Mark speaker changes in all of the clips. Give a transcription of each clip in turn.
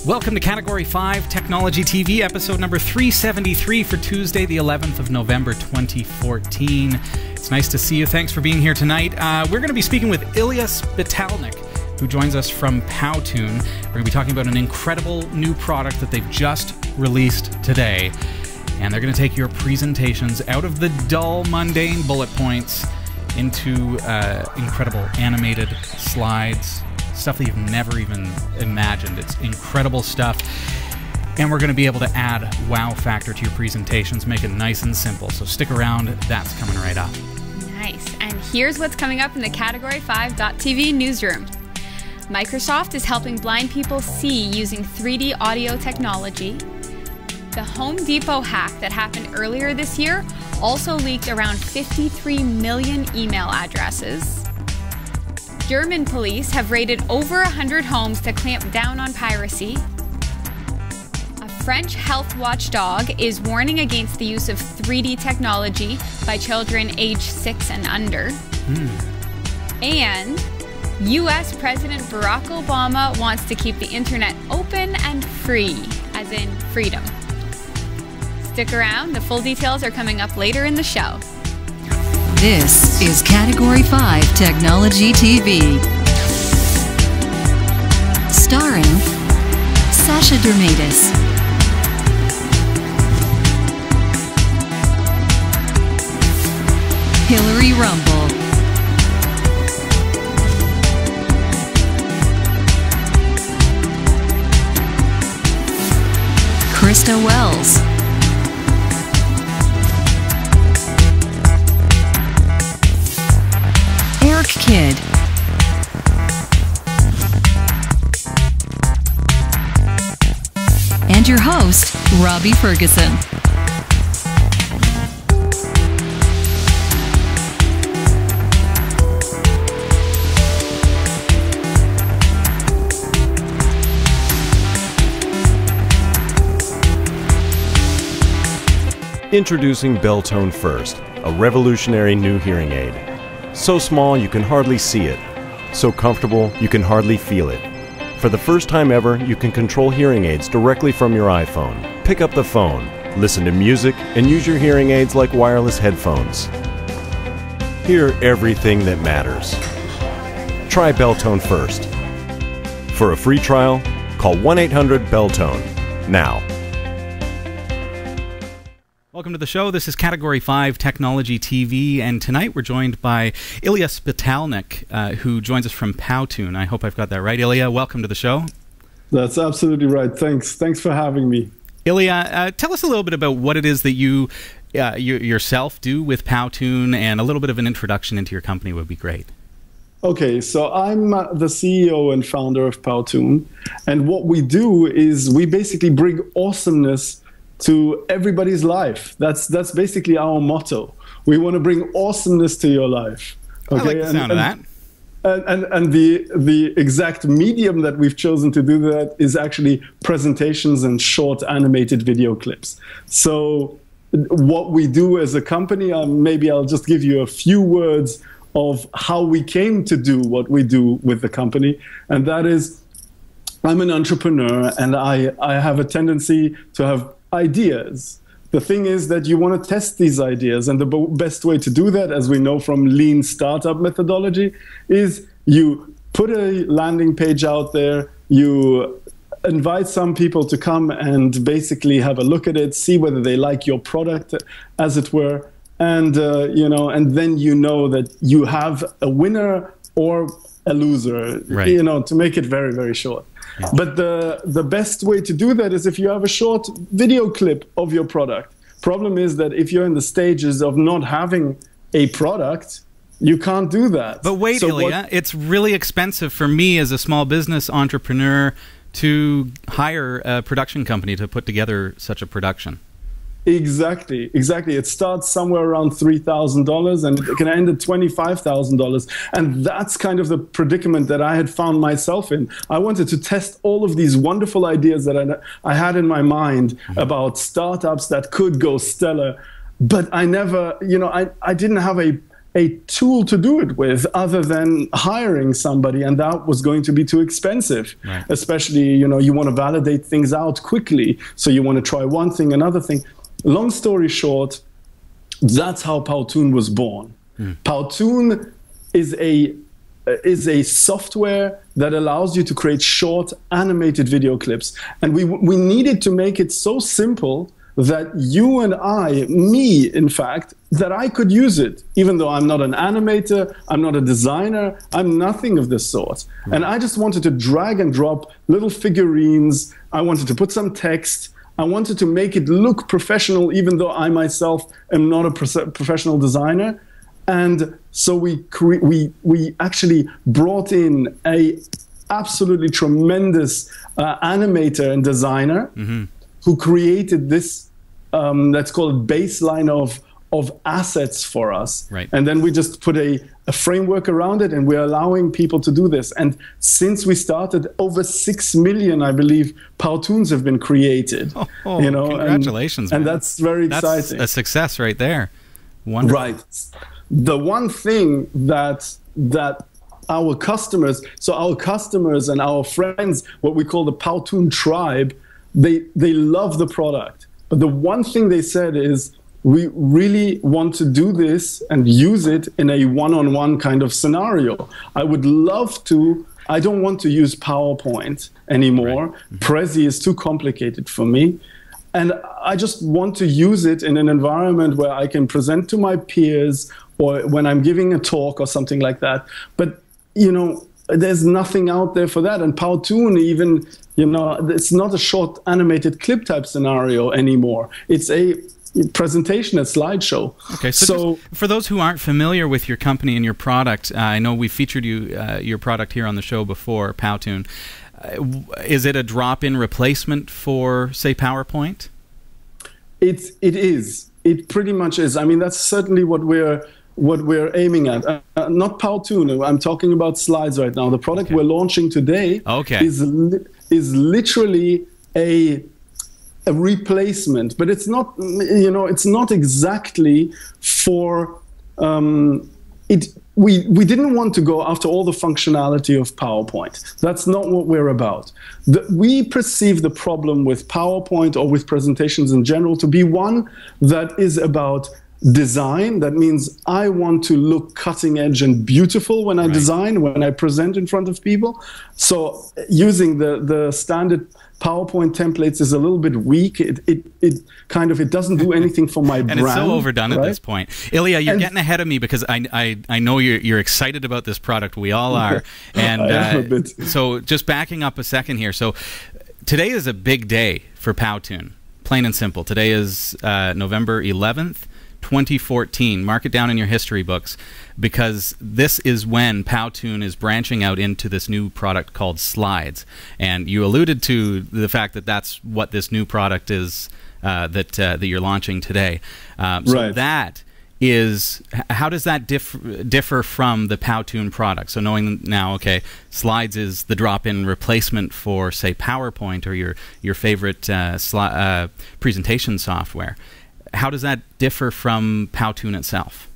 Speaker 1: Welcome to Category 5 Technology TV, episode number 373 for Tuesday, the 11th of November, 2014. It's nice to see you. Thanks for being here tonight. We're going to be speaking with Ilya Spitalnik, who joins us from PowToon. We're going to be talking about an incredible new product that they've just released today. And they're going to take your presentations out of the dull, mundane bullet points into incredible animated slides, stuff that you've never even imagined. It's incredible stuff. And we're going to be able to add wow factor to your presentations, make it nice and simple. So stick around. That's coming right up.
Speaker 2: Nice. And here's what's coming up in the Category 5.tv newsroom. Microsoft is helping blind people see using 3D audio technology. The Home Depot hack that happened earlier this year also leaked around 53 million email addresses. German police have raided over 100 homes to clamp down on piracy. A French health watchdog is warning against the use of 3D technology by children aged 6 and under. And US President Barack Obama wants to keep the internet open and free, as in freedom. Stick around, the full details are coming up later in the show.
Speaker 3: This is Category 5 Technology TV. Starring Sasha Dermatis, Hillary Rumble, Krista Wells, Eric Kidd, and your host, Robbie Ferguson.
Speaker 4: Introducing PowToon First, a revolutionary new hearing aid. So small you can hardly see it. So comfortable you can hardly feel it. For the first time ever, you can control hearing aids directly from your iPhone. Pick up the phone, listen to music, and use your hearing aids like wireless headphones. Hear everything that matters. Try PowToon First. For a free trial, call 1-800-PowToon now.
Speaker 1: Welcome to the show. This is Category 5 Technology TV, and tonight we're joined by Ilya Spitalnik, who joins us from PowToon. I hope I've got that right. Ilya, welcome to the show.
Speaker 5: That's absolutely right. Thanks for having me.
Speaker 1: Ilya, tell us a little bit about what it is that you yourself do with PowToon, and a little bit of an introduction into your company would be great.
Speaker 5: Okay, so I'm the CEO and founder of PowToon, and what we do is we basically bring awesomeness to everybody's life. That's basically our motto. We want to bring awesomeness to your life. Okay?
Speaker 1: I like the sound of that.
Speaker 5: And the exact medium that we've chosen to do that is actually presentations and short animated video clips. So what we do as a company, maybe I'll just give you a few words of how we came to do what we do with the company. And that is, I'm an entrepreneur, and I have a tendency to have ideas. The thing is that you want to test these ideas, and the best way to do that, as we know from lean startup methodology, is you put a landing page out there, you invite some people to come and basically have a look at it, see whether they like your product, as it were, and and then you know that you have a winner or a loser,
Speaker 1: right.
Speaker 5: To make it very, very short. Yeah. But the best way to do that is if you have a short video clip of your product. Problem is that if you're in the stages of not having a product, you can't do that.
Speaker 1: But wait, so Ilya, it's really expensive for me as a small business entrepreneur to hire a production company to put together such a production.
Speaker 5: Exactly. It starts somewhere around $3,000 and it can end at $25,000. And that's kind of the predicament that I had found myself in. I wanted to test all of these wonderful ideas that I had in my mind about startups that could go stellar. But I never, I didn't have a a tool to do it with other than hiring somebody, and that was going to be too expensive.
Speaker 1: Right.
Speaker 5: Especially, you know, you want to validate things out quickly, so you want to try one thing, another thing. Long story short, that's how PowToon was born. PowToon is a software that allows you to create short animated video clips, and we needed to make it so simple that you and me, in fact, that I could use it, even though I'm not an animator, I'm not a designer, I'm nothing of this sort. And I just wanted to drag and drop little figurines. I wanted to put some text. I wanted to make it look professional, even though I myself am not a professional designer. And so we actually brought in a absolutely tremendous animator and designer who created this, let's call it baseline of assets for us.
Speaker 1: Right.
Speaker 5: And then we just put a framework around it, and we're allowing people to do this. And since we started, over 6 million, I believe, PowToons have been created.
Speaker 1: Oh,
Speaker 5: you know,
Speaker 1: congratulations,
Speaker 5: and
Speaker 1: man.
Speaker 5: that's very exciting.
Speaker 1: That's a success right there. Wonderful.
Speaker 5: Right. The one thing that our customers and our friends, what we call the PowToon tribe, they love the product. But the one thing they said is, we really want to do this and use it in a one-on-one kind of scenario. I would love to. I don't want to use PowerPoint anymore. Right. Prezi is too complicated for me. And I just want to use it in an environment where I can present to my peers, or when I'm giving a talk or something like that. But, you know, there's nothing out there for that. And PowToon, even, you know, it's not a short animated clip type scenario anymore. It's a presentation, a slideshow.
Speaker 1: Okay, so just for those who aren't familiar with your company and your product, I know we featured your product here on the show before, PowToon. Is it a drop-in replacement for, say, PowerPoint?
Speaker 5: It is. It pretty much is. I mean, that's certainly what we're aiming at. Not PowToon. I'm talking about slides right now. The product we're launching today is literally a replacement, but it's not. You know, it's not exactly for it. We didn't want to go after all the functionality of PowerPoint. That's not what we're about. We perceive the problem with PowerPoint or with presentations in general to be one that is about design. That means I want to look cutting edge and beautiful when I design, when I present in front of people. So using the standard PowerPoint templates is a little bit weak. It doesn't do anything for my brand.
Speaker 1: And it's so overdone at this point. Ilya, you're getting ahead of me because I know you're excited about this product. We all are. And
Speaker 5: I am a bit.
Speaker 1: So just backing up a second here. So today is a big day for PowToon, plain and simple. Today is November 11th. 2014. Mark it down in your history books, because this is when PowToon is branching out into this new product called Slides. And you alluded to the fact that that's what this new product is that you're launching today. So that is, how does that differ from the PowToon product? So knowing now, okay, Slides is the drop-in replacement for, say, PowerPoint or your favorite presentation software. How does that differ from PowToon itself?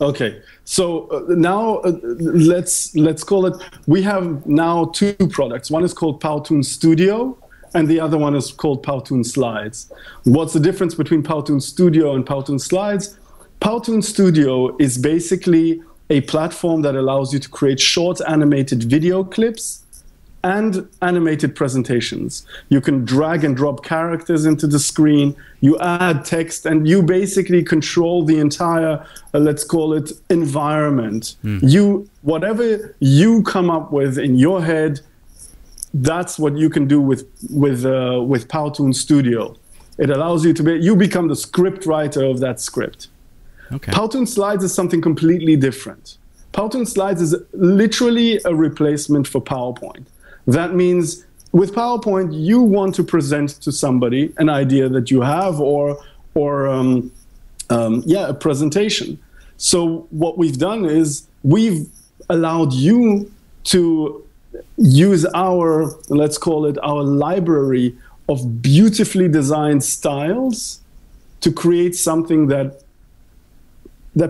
Speaker 5: Okay, so now let's call it. We have now two products. One is called PowToon Studio, and the other one is called PowToon Slides. What's the difference between PowToon Studio and PowToon Slides? PowToon Studio is basically a platform that allows you to create short animated video clips and animated presentations. You can drag and drop characters into the screen, you add text, and you basically control the entire, let's call it, environment. Whatever you come up with in your head, that's what you can do with PowToon Studio. It allows you to you become the script writer of that script.
Speaker 1: Okay.
Speaker 5: PowToon Slides is something completely different. PowToon Slides is literally a replacement for PowerPoint. That means with PowerPoint, you want to present to somebody an idea that you have, or a presentation. So what we've done is we've allowed you to use our, let's call it, our library of beautifully designed styles to create something that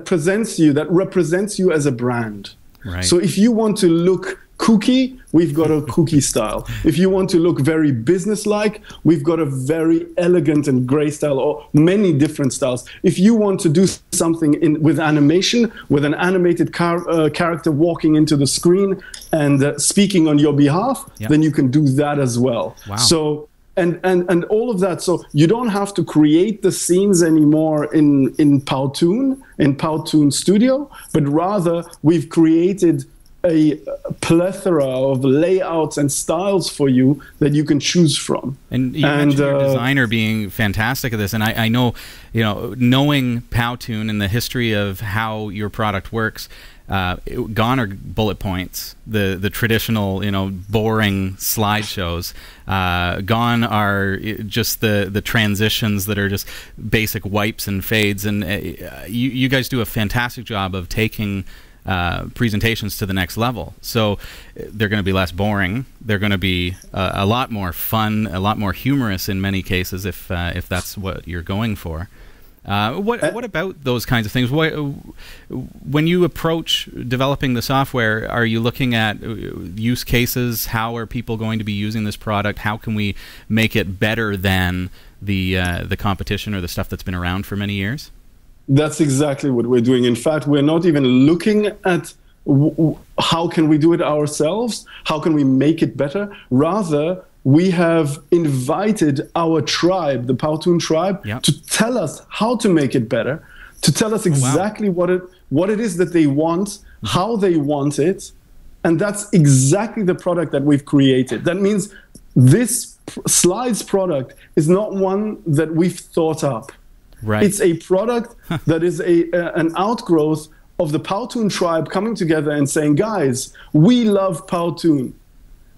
Speaker 5: presents you, that represents you as a brand.
Speaker 1: Right.
Speaker 5: So if you want to look kooky, we've got a kooky style. If you want to look very business-like, we've got a very elegant and gray style, or many different styles. If you want to do something with animation, with an animated character walking into the screen and speaking on your behalf, then you can do that as well.
Speaker 1: Wow.
Speaker 5: So, and all of that. So you don't have to create the scenes anymore in PowToon Studio, but rather we've created a plethora of layouts and styles for you that you can choose from.
Speaker 1: And you mentioned your designer being fantastic at this, and I know, knowing PowToon and the history of how your product works, gone are bullet points, the traditional, boring slideshows. Gone are just the transitions that are just basic wipes and fades, and you guys do a fantastic job of taking presentations to the next level. So they're going to be less boring. They're going to be a lot more fun, a lot more humorous in many cases, if that's what you're going for. What about those kinds of things? When you approach developing the software, are you looking at use cases? How are people going to be using this product? How can we make it better than the competition or the stuff that's been around for many years?
Speaker 5: That's exactly what we're doing. In fact, we're not even looking at how can we do it ourselves? How can we make it better? Rather, we have invited our tribe, the PowToon tribe, to tell us how to make it better, to tell us exactly what it is that they want, how they want it, and that's exactly the product that we've created. That means this slides product is not one that we've thought up.
Speaker 1: Right.
Speaker 5: It's a product that is an outgrowth of the PowToon tribe coming together and saying, guys, we love PowToon.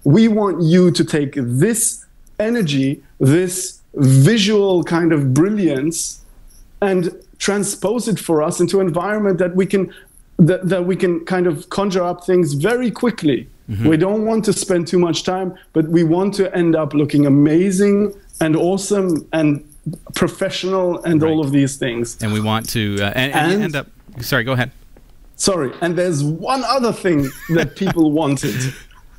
Speaker 5: We want you to take this energy, this visual kind of brilliance, and transpose it for us into an environment that we can kind of conjure up things very quickly. Mm-hmm. We don't want to spend too much time, but we want to end up looking amazing and awesome and professional and all of these things. And
Speaker 1: we want to and end up... Sorry, go ahead.
Speaker 5: Sorry. And there's one other thing that people wanted.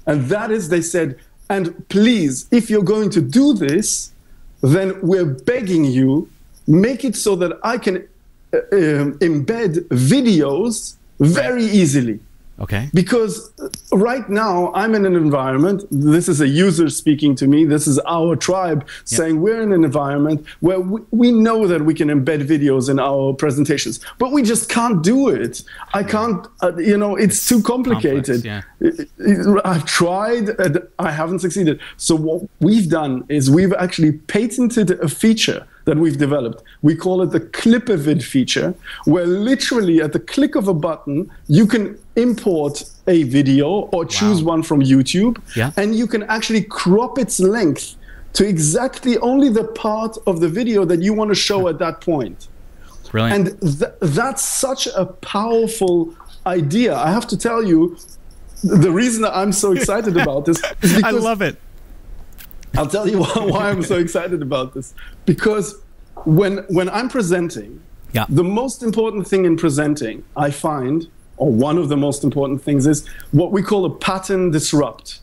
Speaker 5: And that is, they said, and please, if you're going to do this, then we're begging you, make it so that I can embed videos very easily.
Speaker 1: Okay.
Speaker 5: Because right now I'm in an environment, this is a user speaking to me, this is our tribe saying we're in an environment where we know that we can embed videos in our presentations, but we just can't do it. I can't, it's too complicated. I've tried and I haven't succeeded. So what we've done is we've actually patented a feature that we've developed. We call it the Clip-A-Vid feature, where literally at the click of a button, you can import a video or choose one from YouTube, and you can actually crop its length to exactly only the part of the video that you want to show at that point.
Speaker 1: Brilliant.
Speaker 5: And that's such a powerful idea. I have to tell you, the reason that I'm so excited about this is because
Speaker 1: I love it.
Speaker 5: I'll tell you why I'm so excited about this. Because when I'm presenting, the most important thing in presenting, I find, or one of the most important things, is what we call a pattern disrupt.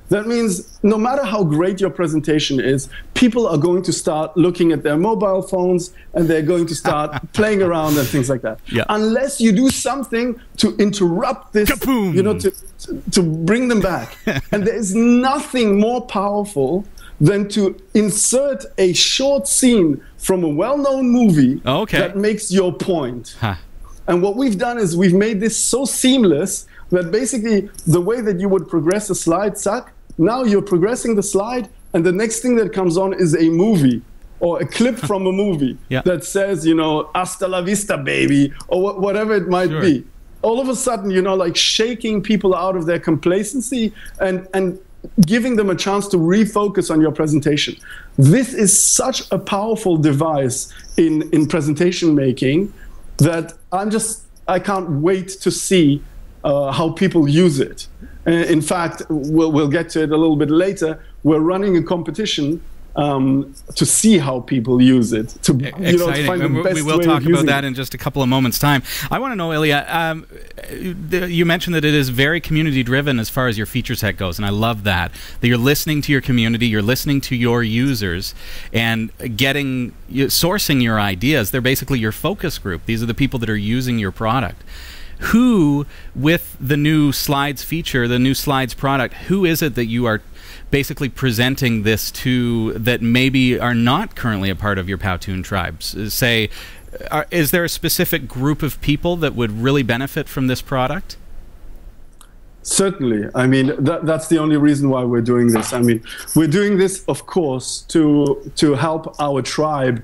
Speaker 5: That means no matter how great your presentation is, people are going to start looking at their mobile phones and they're going to start playing around and things like that. Unless you do something to interrupt this, to bring them back. And there is nothing more powerful than to insert a short scene from a well-known movie that makes your point. And what we've done is we've made this so seamless that basically the way that you would progress a slide, now you're progressing the slide, and the next thing that comes on is a movie or a clip from a movie that says, hasta la vista, baby, or whatever it might be. All of a sudden, like shaking people out of their complacency and giving them a chance to refocus on your presentation. This is such a powerful device in presentation making that I can't wait to see how people use it. In fact, we'll get to it a little bit later. We're running a competition to see how people use it. To
Speaker 1: Exciting.
Speaker 5: Find the best
Speaker 1: we will
Speaker 5: way
Speaker 1: talk
Speaker 5: of
Speaker 1: about
Speaker 5: using
Speaker 1: that
Speaker 5: it.
Speaker 1: in just a couple of moments' time. I want to know, Ilya, you mentioned that it is very community-driven as far as your feature set goes, and I love that. That you're listening to your community, you're listening to your users, and sourcing your ideas. They're basically your focus group. These are the people that are using your product. Who, with the new Slides feature, the new Slides product, who is it that you are basically presenting this to that maybe are not currently a part of your PowToon tribes? Say, is there a specific group of people that would really benefit from this product?
Speaker 5: Certainly. I mean, that's the only reason why we're doing this. I mean, we're doing this, of course, to help our tribe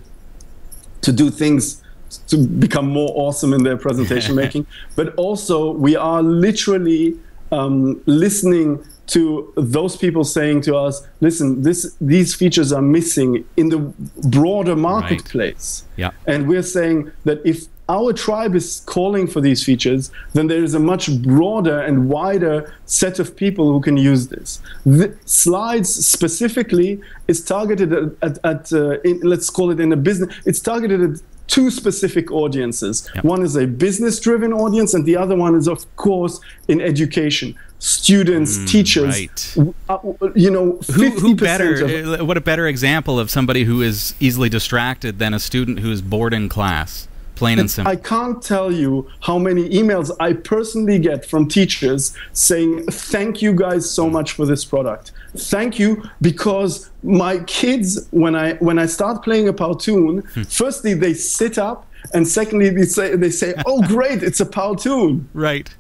Speaker 5: to do things to become more awesome in their presentation making, but also we are literally listening to those people saying to us, listen, these features are missing in the broader marketplace.
Speaker 1: Right. Yeah.
Speaker 5: And we're saying that if our tribe is calling for these features, then there is a much broader and wider set of people who can use this. The Slides specifically is targeted at let's call it in a business, it's targeted at two specific audiences.
Speaker 1: Yep.
Speaker 5: One is a business-driven audience, and the other one is, of course, in education. Students, teachers,
Speaker 1: right.
Speaker 5: You know, 50%
Speaker 1: who better? What a better example of somebody who is easily distracted than a student who is bored in class. Plain and simple.
Speaker 5: I can't tell you how many emails I personally get from teachers saying, thank you guys so much for this product. Thank you, because my kids, when I start playing a PowToon, firstly, they sit up, and secondly, they say, oh, great, it's a PowToon.
Speaker 1: Right.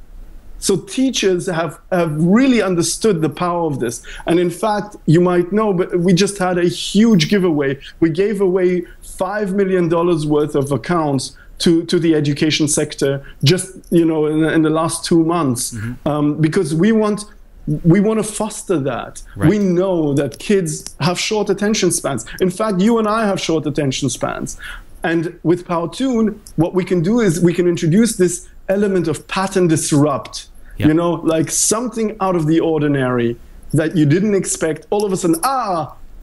Speaker 5: So teachers have really understood the power of this. And in fact, you might know, but we just had a huge giveaway. We gave away $5 million worth of accounts to the education sector just, you know, in the last 2 months, because we want to foster that.
Speaker 1: Right.
Speaker 5: We know that kids have short attention spans. In fact, you and I have short attention spans. And with PowToon, what we can do is we can introduce this element of pattern disrupt, you know, like something out of the ordinary that you didn't expect. All of a sudden,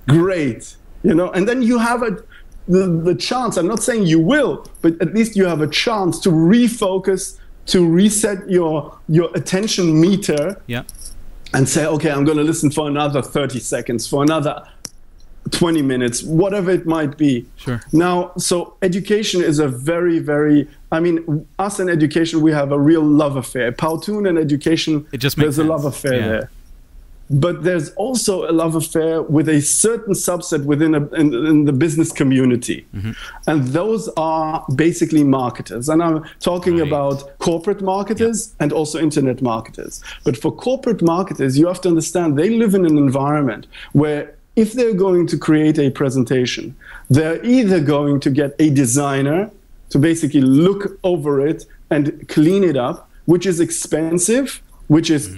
Speaker 5: great, you know, and then you have the chance, I'm not saying you will, but at least you have a chance to refocus, to reset your attention meter, and say, okay, I'm going to listen for another 30 seconds, for another 20 minutes, whatever it might be.
Speaker 1: Sure.
Speaker 5: Now, so education is a very, very, I mean, us in education, we have a real love affair. PowToon and education, there's a love affair there. But there's also a love affair with a certain subset within in the business community. And those are basically marketers. And I'm talking about corporate marketers and also internet marketers. But for corporate marketers, you have to understand they live in an environment where if they're going to create a presentation, they're either going to get a designer to basically look over it and clean it up, which is expensive, which is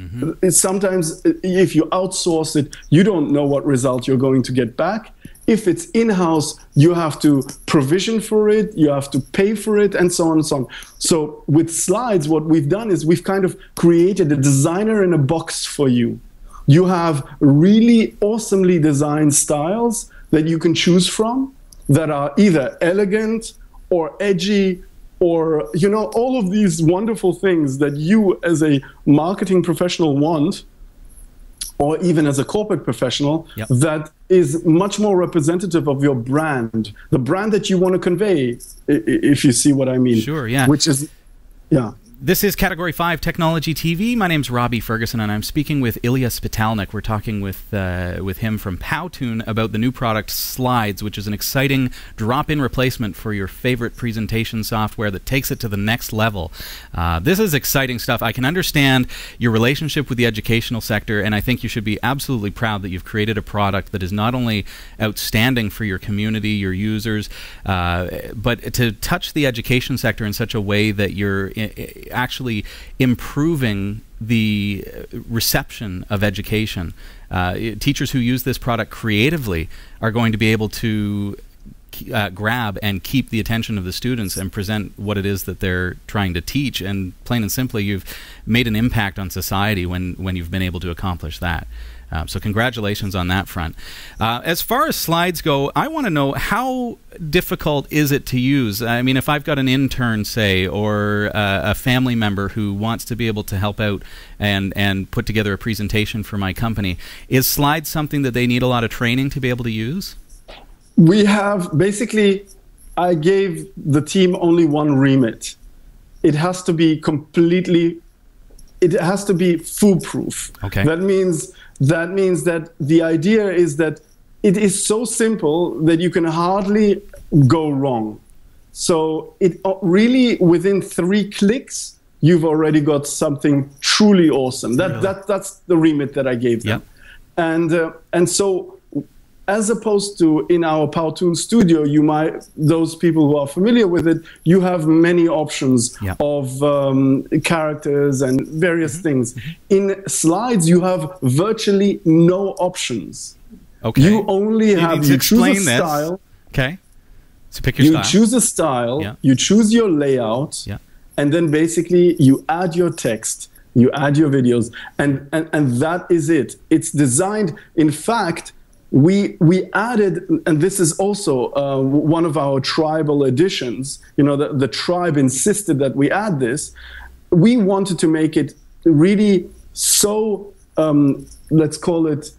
Speaker 5: sometimes if you outsource it, you don't know what result you're going to get back. If it's in-house, you have to provision for it, you have to pay for it, and so on and so on. So with Slides, what we've done is we've kind of created a designer in a box for you. You have really awesomely designed styles that you can choose from that are either elegant or edgy, or, you know, all of these wonderful things that you as a marketing professional want, or even as a corporate professional, that is much more representative of your brand, the brand that you want to convey, if you see what I mean.
Speaker 1: Sure, yeah.
Speaker 5: Which is,
Speaker 1: This is Category 5 Technology TV. My name's Robbie Ferguson, and I'm speaking with Ilya Spitalnik. We're talking with him from PowToon about the new product Slides, which is an exciting drop-in replacement for your favorite presentation software that takes it to the next level. This is exciting stuff. I can understand your relationship with the educational sector, and I think you should be absolutely proud that you've created a product that is not only outstanding for your community, your users, but to touch the education sector in such a way that you're actually improving the reception of education. Teachers who use this product creatively are going to be able to grab and keep the attention of the students and present what it is that they're trying to teach. And plain and simply, you've made an impact on society when you've been able to accomplish that. So congratulations on that front. As far as slides go, I want to know, how difficult is it to use? I mean, if I've got an intern, say, or a family member who wants to be able to help out and put together a presentation for my company, is slides something that they need a lot of training to be able to use?
Speaker 5: We have, basically, I gave the team only one remit. It has to be foolproof.
Speaker 1: Okay.
Speaker 5: That means that the idea is that it is so simple that you can hardly go wrong. So it really, within 3 clicks, you've already got something truly awesome. That's the remit that I gave them.
Speaker 1: Yep.
Speaker 5: And so, as opposed to in our PowToon studio, those people who are familiar with it, you have many options of characters and various things. In slides, you have virtually no options.
Speaker 1: Okay.
Speaker 5: You only have, you choose a style.
Speaker 1: Okay. So pick your style.
Speaker 5: You choose a style, you choose your layout, and then basically you add your text, you add your videos, and that is it. It's designed, in fact, we added, and this is also one of our tribal editions, the tribe insisted that we add this. We wanted to make it really so, let's call it,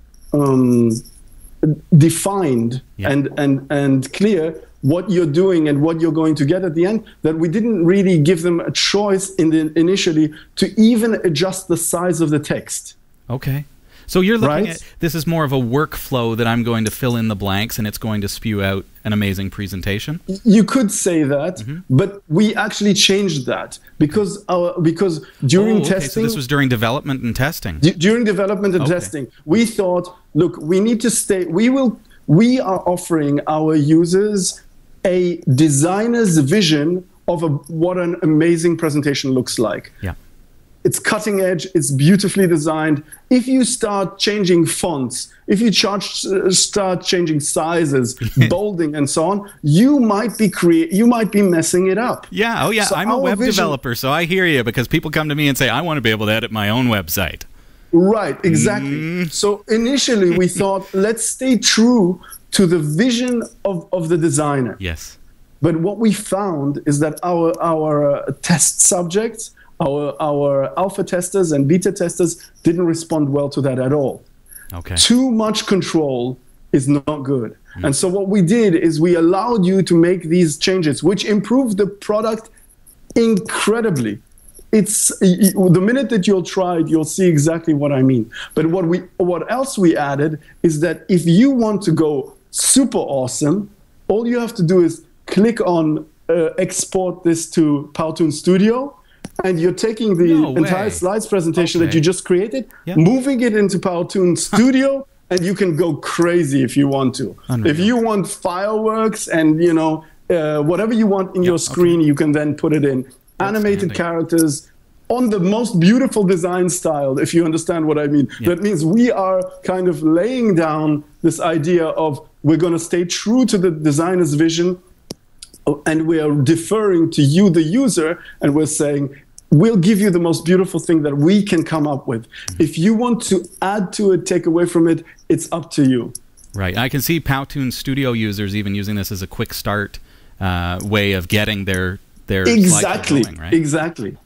Speaker 5: defined and clear what you're doing and what you're going to get at the end, that we didn't really give them a choice initially to even adjust the size of the text.
Speaker 1: Okay. So you're looking at, this is more of a workflow that I'm going to fill in the blanks and it's going to spew out an amazing presentation?
Speaker 5: You could say that, but we actually changed that because during testing...
Speaker 1: So this was during development and testing?
Speaker 5: During development and testing, we thought, look, we need to stay... We are offering our users a designer's vision of what an amazing presentation looks like.
Speaker 1: Yeah.
Speaker 5: It's cutting edge, it's beautifully designed. If you start changing fonts, if you start changing sizes, bolding and so on, you might be messing it up.
Speaker 1: Yeah, so I'm a web developer, so I hear you, because people come to me and say, I want to be able to edit my own website.
Speaker 5: Right, exactly. So initially we thought, let's stay true to the vision of the designer.
Speaker 1: Yes.
Speaker 5: But what we found is that our test subjects, our alpha testers and beta testers didn't respond well to that at all.
Speaker 1: Okay.
Speaker 5: Too much control is not good. And so what we did is we allowed you to make these changes, which improved the product incredibly. It's the minute that you'll try it, you'll see exactly what I mean. But what else we added is that if you want to go super awesome, all you have to do is click on export this to PowToon Studio, and you're taking the entire slides presentation that you just created, moving it into PowToon Studio, and you can go crazy if you want to. Unreal. If you want fireworks and whatever you want in your screen, you can then put it in. That's animated characters on the most beautiful design style, if you understand what I mean. That means we are kind of laying down this idea of we're going to stay true to the designer's vision, and we are deferring to you, the user, and we're saying, we'll give you the most beautiful thing that we can come up with. If you want to add to it, take away from it, it's up to you.
Speaker 1: Right. I can see PowToon Studio users even using this as a quick start way of getting their
Speaker 5: exactly
Speaker 1: going, right?
Speaker 5: Exactly.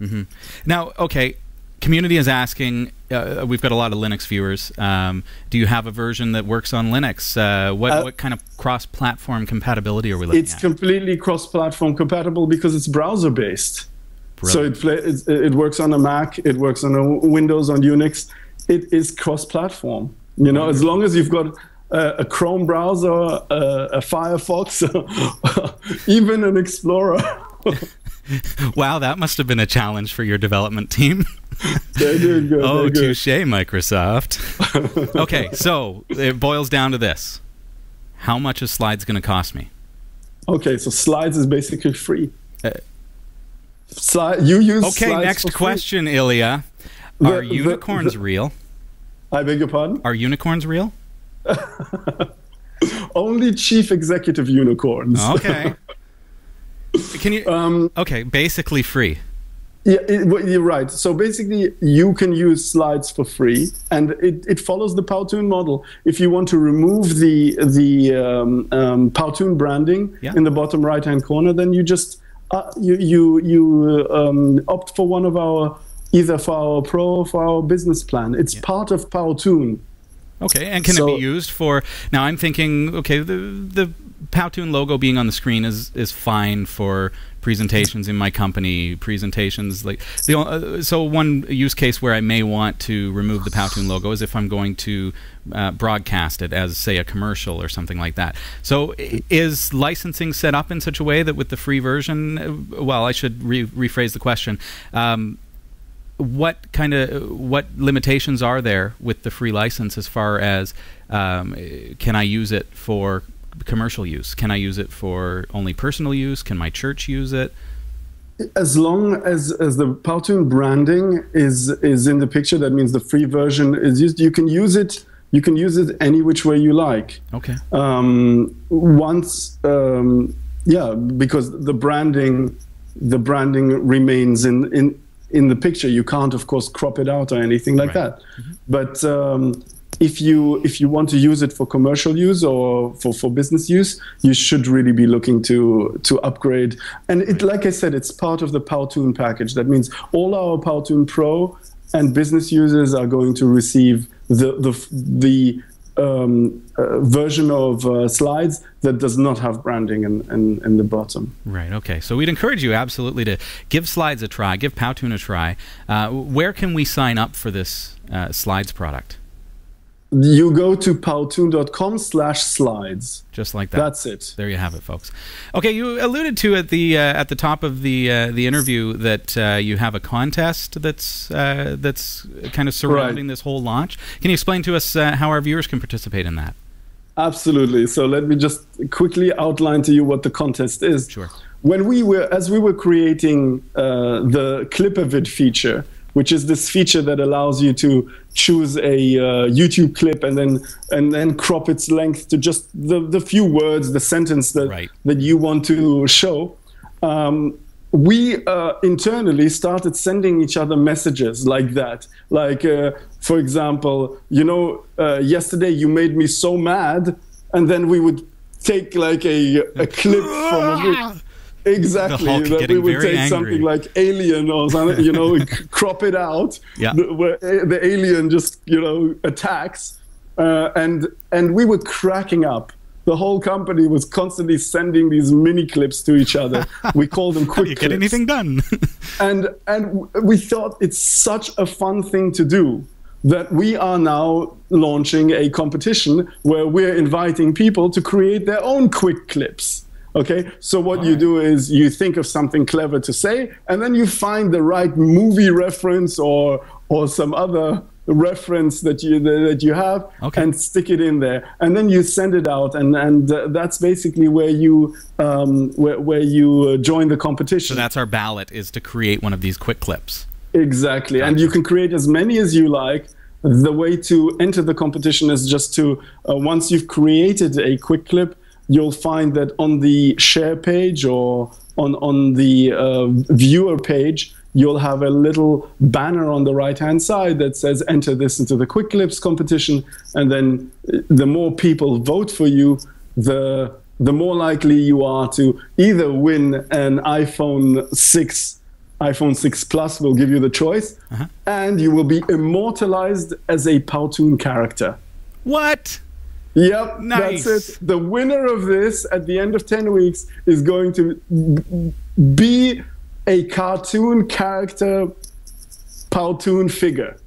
Speaker 1: Now, okay, community is asking, we've got a lot of Linux viewers, do you have a version that works on Linux? What kind of cross-platform compatibility are we looking at?
Speaker 5: It's completely cross-platform compatible because it's browser-based. So it works on a Mac, it works on a Windows, on Unix. It is cross-platform. As long as you've got a Chrome browser, a Firefox, even an Explorer.
Speaker 1: Wow, that must have been a challenge for your development team.
Speaker 5: They're doing good.
Speaker 1: Oh, touché, Microsoft. Okay, so it boils down to this. How much is Slides going to cost me?
Speaker 5: Okay, so Slides is basically free. You use
Speaker 1: okay,
Speaker 5: Slides
Speaker 1: next question, Ilya. Are unicorns real?
Speaker 5: I beg your pardon?
Speaker 1: Are unicorns real?
Speaker 5: Only chief executive unicorns.
Speaker 1: Okay. Can you? Okay, basically free.
Speaker 5: Yeah, well, you're right. So basically, you can use slides for free, and it follows the PowToon model. If you want to remove the PowToon branding in the bottom right-hand corner, then you just opt for one of our, either for our Pro or for our business plan. It's part of PowToon.
Speaker 1: Okay, and can it be used for? Now I'm thinking, okay, the PowToon logo being on the screen is fine for presentations in my company, presentations like so one use case where I may want to remove the PowToon logo is if I'm going to broadcast it as, say, a commercial or something like that. So is licensing set up in such a way that with the free version, well, I should rephrase the question, what limitations are there with the free license as far as can I use it for commercial use? Can I use it for only personal use? Can my church use it?
Speaker 5: As long as the PowToon branding is in the picture, that means the free version is used. You can use it. You can use it any which way you like.
Speaker 1: Okay.
Speaker 5: Because the branding remains in the picture. You can't, of course, crop it out or anything like that. Mm-hmm. But if you want to use it for commercial use or for business use, you should really be looking to upgrade. And like I said, it's part of the PowToon package. That means all our PowToon Pro and business users are going to receive the version of slides that does not have branding in the bottom.
Speaker 1: Right, okay. So we'd encourage you absolutely to give slides a try, give PowToon a try. Where can we sign up for this slides product?
Speaker 5: You go to powtoon.com/slides.
Speaker 1: Just like that.
Speaker 5: That's it.
Speaker 1: There you have it, folks. Okay, you alluded to at the top of the interview that you have a contest that's kind of surrounding this whole launch. Can you explain to us how our viewers can participate in that?
Speaker 5: Absolutely. So let me just quickly outline to you what the contest is.
Speaker 1: Sure.
Speaker 5: As we were creating the Clip-A-Vid feature, which is this feature that allows you to choose a YouTube clip and then crop its length to just the few words, the sentence that you want to show. We internally started sending each other messages like that. Like, for example, yesterday you made me so mad, and then we would take like a clip from a movie. Exactly, that we would take something like Alien or something, crop it out, where the alien just, attacks, and we were cracking up. The whole company was constantly sending these mini clips to each other. We call them quick clips.
Speaker 1: Get anything done?
Speaker 5: and we thought it's such a fun thing to do that we are now launching a competition where we're inviting people to create their own quick clips. Okay, so what you do is you think of something clever to say, and then you find the right movie reference or some other reference that you have, and stick it in there, and then you send it out, and that's basically where you join the competition.
Speaker 1: So that's our ballot, is to create one of these quick clips.
Speaker 5: Exactly, and you can create as many as you like. The way to enter the competition is just to once you've created a quick clip, you'll find that on the share page or on the viewer page, you'll have a little banner on the right-hand side that says enter this into the Quick Clips competition. And then the more people vote for you, the more likely you are to either win an iPhone 6 Plus, will give you the choice, and you will be immortalized as a PowToon character.
Speaker 1: What?
Speaker 5: Yep,
Speaker 1: nice.
Speaker 5: That's it. The winner of this at the end of 10 weeks is going to be a cartoon character PowToon figure.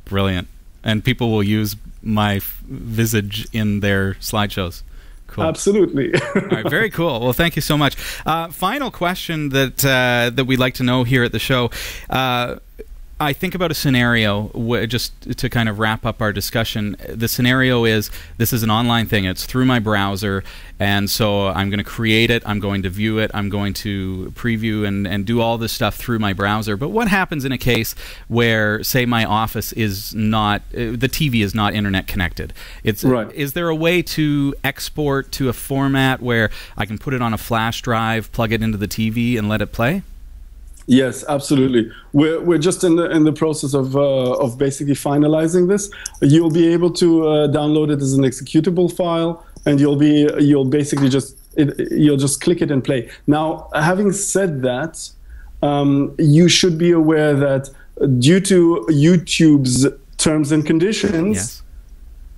Speaker 1: Brilliant. And people will use my visage in their slideshows. Cool.
Speaker 5: Absolutely.
Speaker 1: All right, very cool. Well, thank you so much. Final question that we'd like to know here at the show. I think about a scenario, just to kind of wrap up our discussion. The scenario is, this is an online thing. It's through my browser, and so I'm going to create it, I'm going to view it, I'm going to preview and do all this stuff through my browser. But what happens in a case where, say, my office is not, the TV is not internet connected? Is there a way to export to a format where I can put it on a flash drive, plug it into the TV, and let it play?
Speaker 5: Yes, absolutely. We're just in the process of basically finalizing this. You'll be able to download it as an executable file, and you'll basically you'll just click it and play. Now, having said that, you should be aware that due to YouTube's terms and conditions,
Speaker 1: Yes.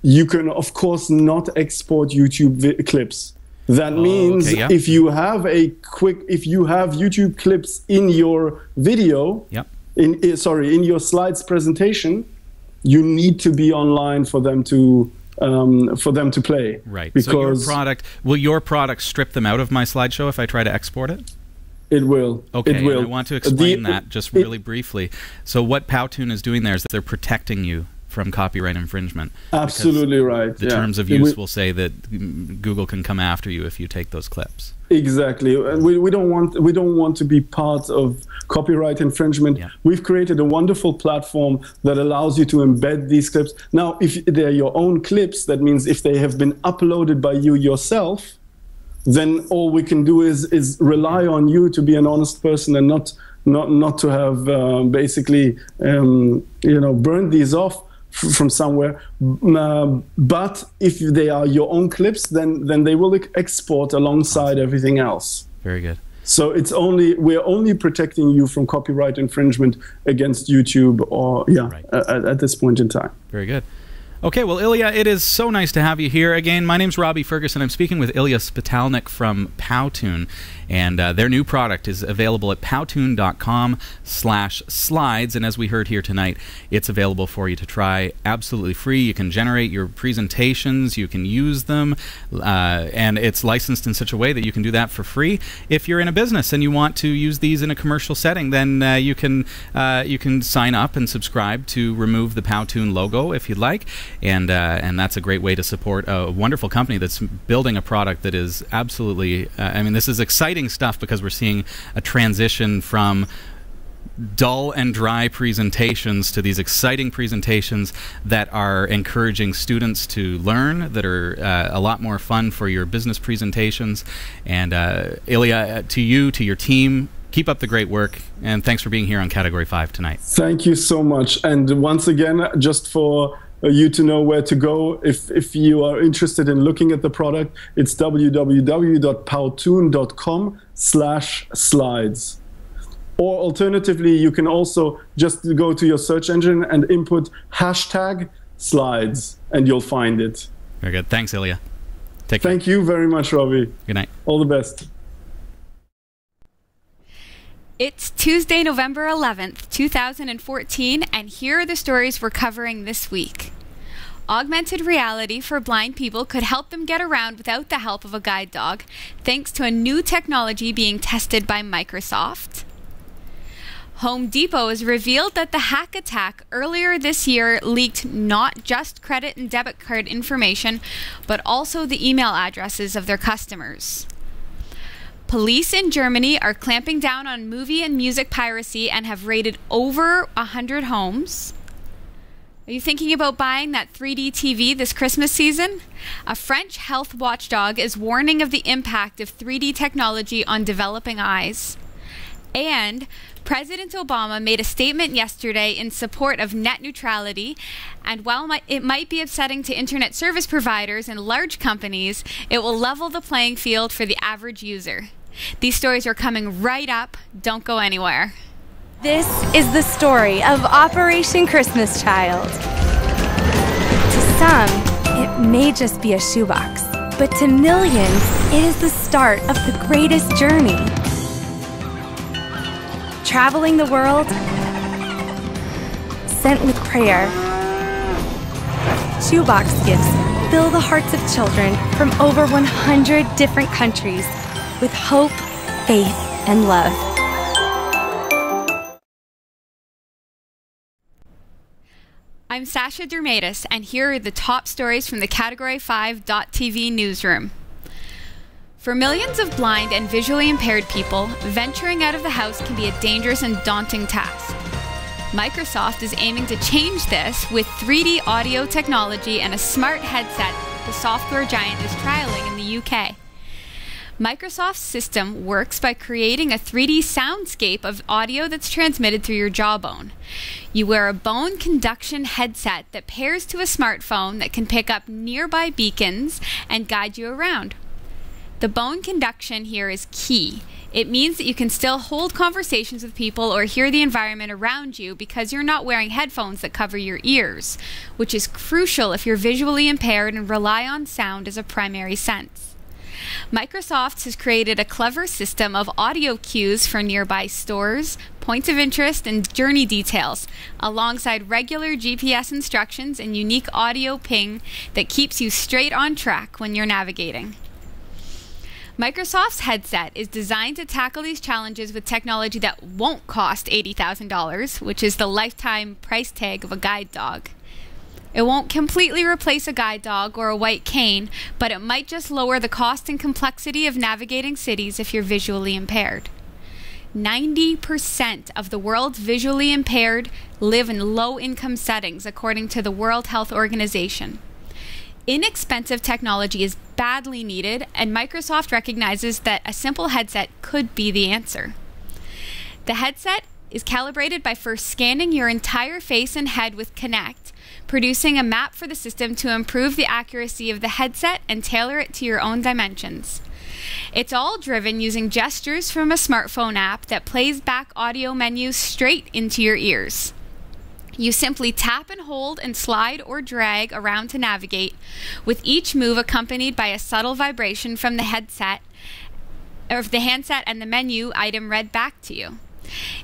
Speaker 5: you can of course not export YouTube clips. That means
Speaker 1: okay, yeah.
Speaker 5: if you have YouTube clips in your video,
Speaker 1: Yep.
Speaker 5: in your slides presentation, you need to be online for them to play.
Speaker 1: Right.
Speaker 5: Because
Speaker 1: so will your product strip them out of my slideshow if I try to export it?
Speaker 5: it will.
Speaker 1: Okay,
Speaker 5: It will.
Speaker 1: and I want to explain that just really briefly. So what PowToon is doing there is that they're protecting you from copyright infringement.
Speaker 5: Absolutely right.
Speaker 1: The terms of use will say that Google can come after you if you take those clips.
Speaker 5: Exactly. We don't want to be part of copyright infringement.
Speaker 1: Yeah.
Speaker 5: We've created a wonderful platform that allows you to embed these clips. Now, if they're your own clips, that means if they have been uploaded by you yourself, then all we can do is rely on you to be an honest person and not to have burned these off from somewhere. But if they are your own clips, then they will export alongside everything else.
Speaker 1: Very good.
Speaker 5: So we're only protecting you from copyright infringement against YouTube at this point in time.
Speaker 1: Very good. Okay, well, Ilya, it is so nice to have you here again. My name's Robbie Ferguson. I'm speaking with Ilya Spitalnik from PowToon, and their new product is available at powtoon.com/slides, and as we heard here tonight, it's available for you to try absolutely free. You can generate your presentations, you can use them, and it's licensed in such a way that you can do that for free. If you're in a business and you want to use these in a commercial setting, then you can sign up and subscribe to remove the PowToon logo if you'd like. And that's a great way to support a wonderful company that's building a product that is absolutely, this is exciting stuff because we're seeing a transition from dull and dry presentations to these exciting presentations that are encouraging students to learn, that are a lot more fun for your business presentations. And Ilya, to you, to your team, keep up the great work, and thanks for being here on Category 5 tonight.
Speaker 5: Thank you so much. And once again, just for you to know where to go, if you are interested in looking at the product, it's www.powtoon.com/slides. Or alternatively, you can also just go to your search engine and input #slides, and you'll find it.
Speaker 1: Very good. Thanks, Ilya. Take care.
Speaker 5: Thank you very much, Robbie.
Speaker 1: Good night.
Speaker 5: All the best.
Speaker 2: It's Tuesday, November 11th, 2014, and here are the stories we're covering this week. Augmented reality for blind people could help them get around without the help of a guide dog, thanks to a new technology being tested by Microsoft. Home Depot has revealed that the hack attack earlier this year leaked not just credit and debit card information, but also the email addresses of their customers. Police in Germany are clamping down on movie and music piracy and have raided over 100 homes. Are you thinking about buying that 3D TV this Christmas season? A French health watchdog is warning of the impact of 3D technology on developing eyes. And President Obama made a statement yesterday in support of net neutrality, and while it might be upsetting to internet service providers and large companies, it will level the playing field for the average user. These stories are coming right up. Don't go anywhere.
Speaker 6: This is the story of Operation Christmas Child. To some, it may just be a shoebox, but to millions, it is the start of the greatest journey. Traveling the world, sent with prayer. Shoebox gifts fill the hearts of children from over 100 different countries with hope, faith, and love.
Speaker 2: I'm Sasha Dermatis, and here are the top stories from the Category 5.tv newsroom. For millions of blind and visually impaired people, venturing out of the house can be a dangerous and daunting task. Microsoft is aiming to change this with 3D audio technology and a smart headset the software giant is trialing in the UK. Microsoft's system works by creating a 3D soundscape of audio that's transmitted through your jawbone. You wear a bone conduction headset that pairs to a smartphone that can pick up nearby beacons and guide you around. The bone conduction here is key. It means that you can still hold conversations with people or hear the environment around you because you're not wearing headphones that cover your ears, which is crucial if you're visually impaired and rely on sound as a primary sense. Microsoft has created a clever system of audio cues for nearby stores, points of interest, and journey details, alongside regular GPS instructions and unique audio ping that keeps you straight on track when you're navigating. Microsoft's headset is designed to tackle these challenges with technology that won't cost $80,000, which is the lifetime price tag of a guide dog. It won't completely replace a guide dog or a white cane, but it might just lower the cost and complexity of navigating cities if you're visually impaired. 90% of the world's visually impaired live in low-income settings, according to the World Health Organization. Inexpensive technology is badly needed, and Microsoft recognizes that a simple headset could be the answer. The headset is calibrated by first scanning your entire face and head with Kinect, producing a map for the system to improve the accuracy of the headset and tailor it to your own dimensions. It's all driven using gestures from a smartphone app that plays back audio menus straight into your ears. You simply tap and hold and slide or drag around to navigate, with each move accompanied by a subtle vibration from the headset or the handset and the menu item read back to you.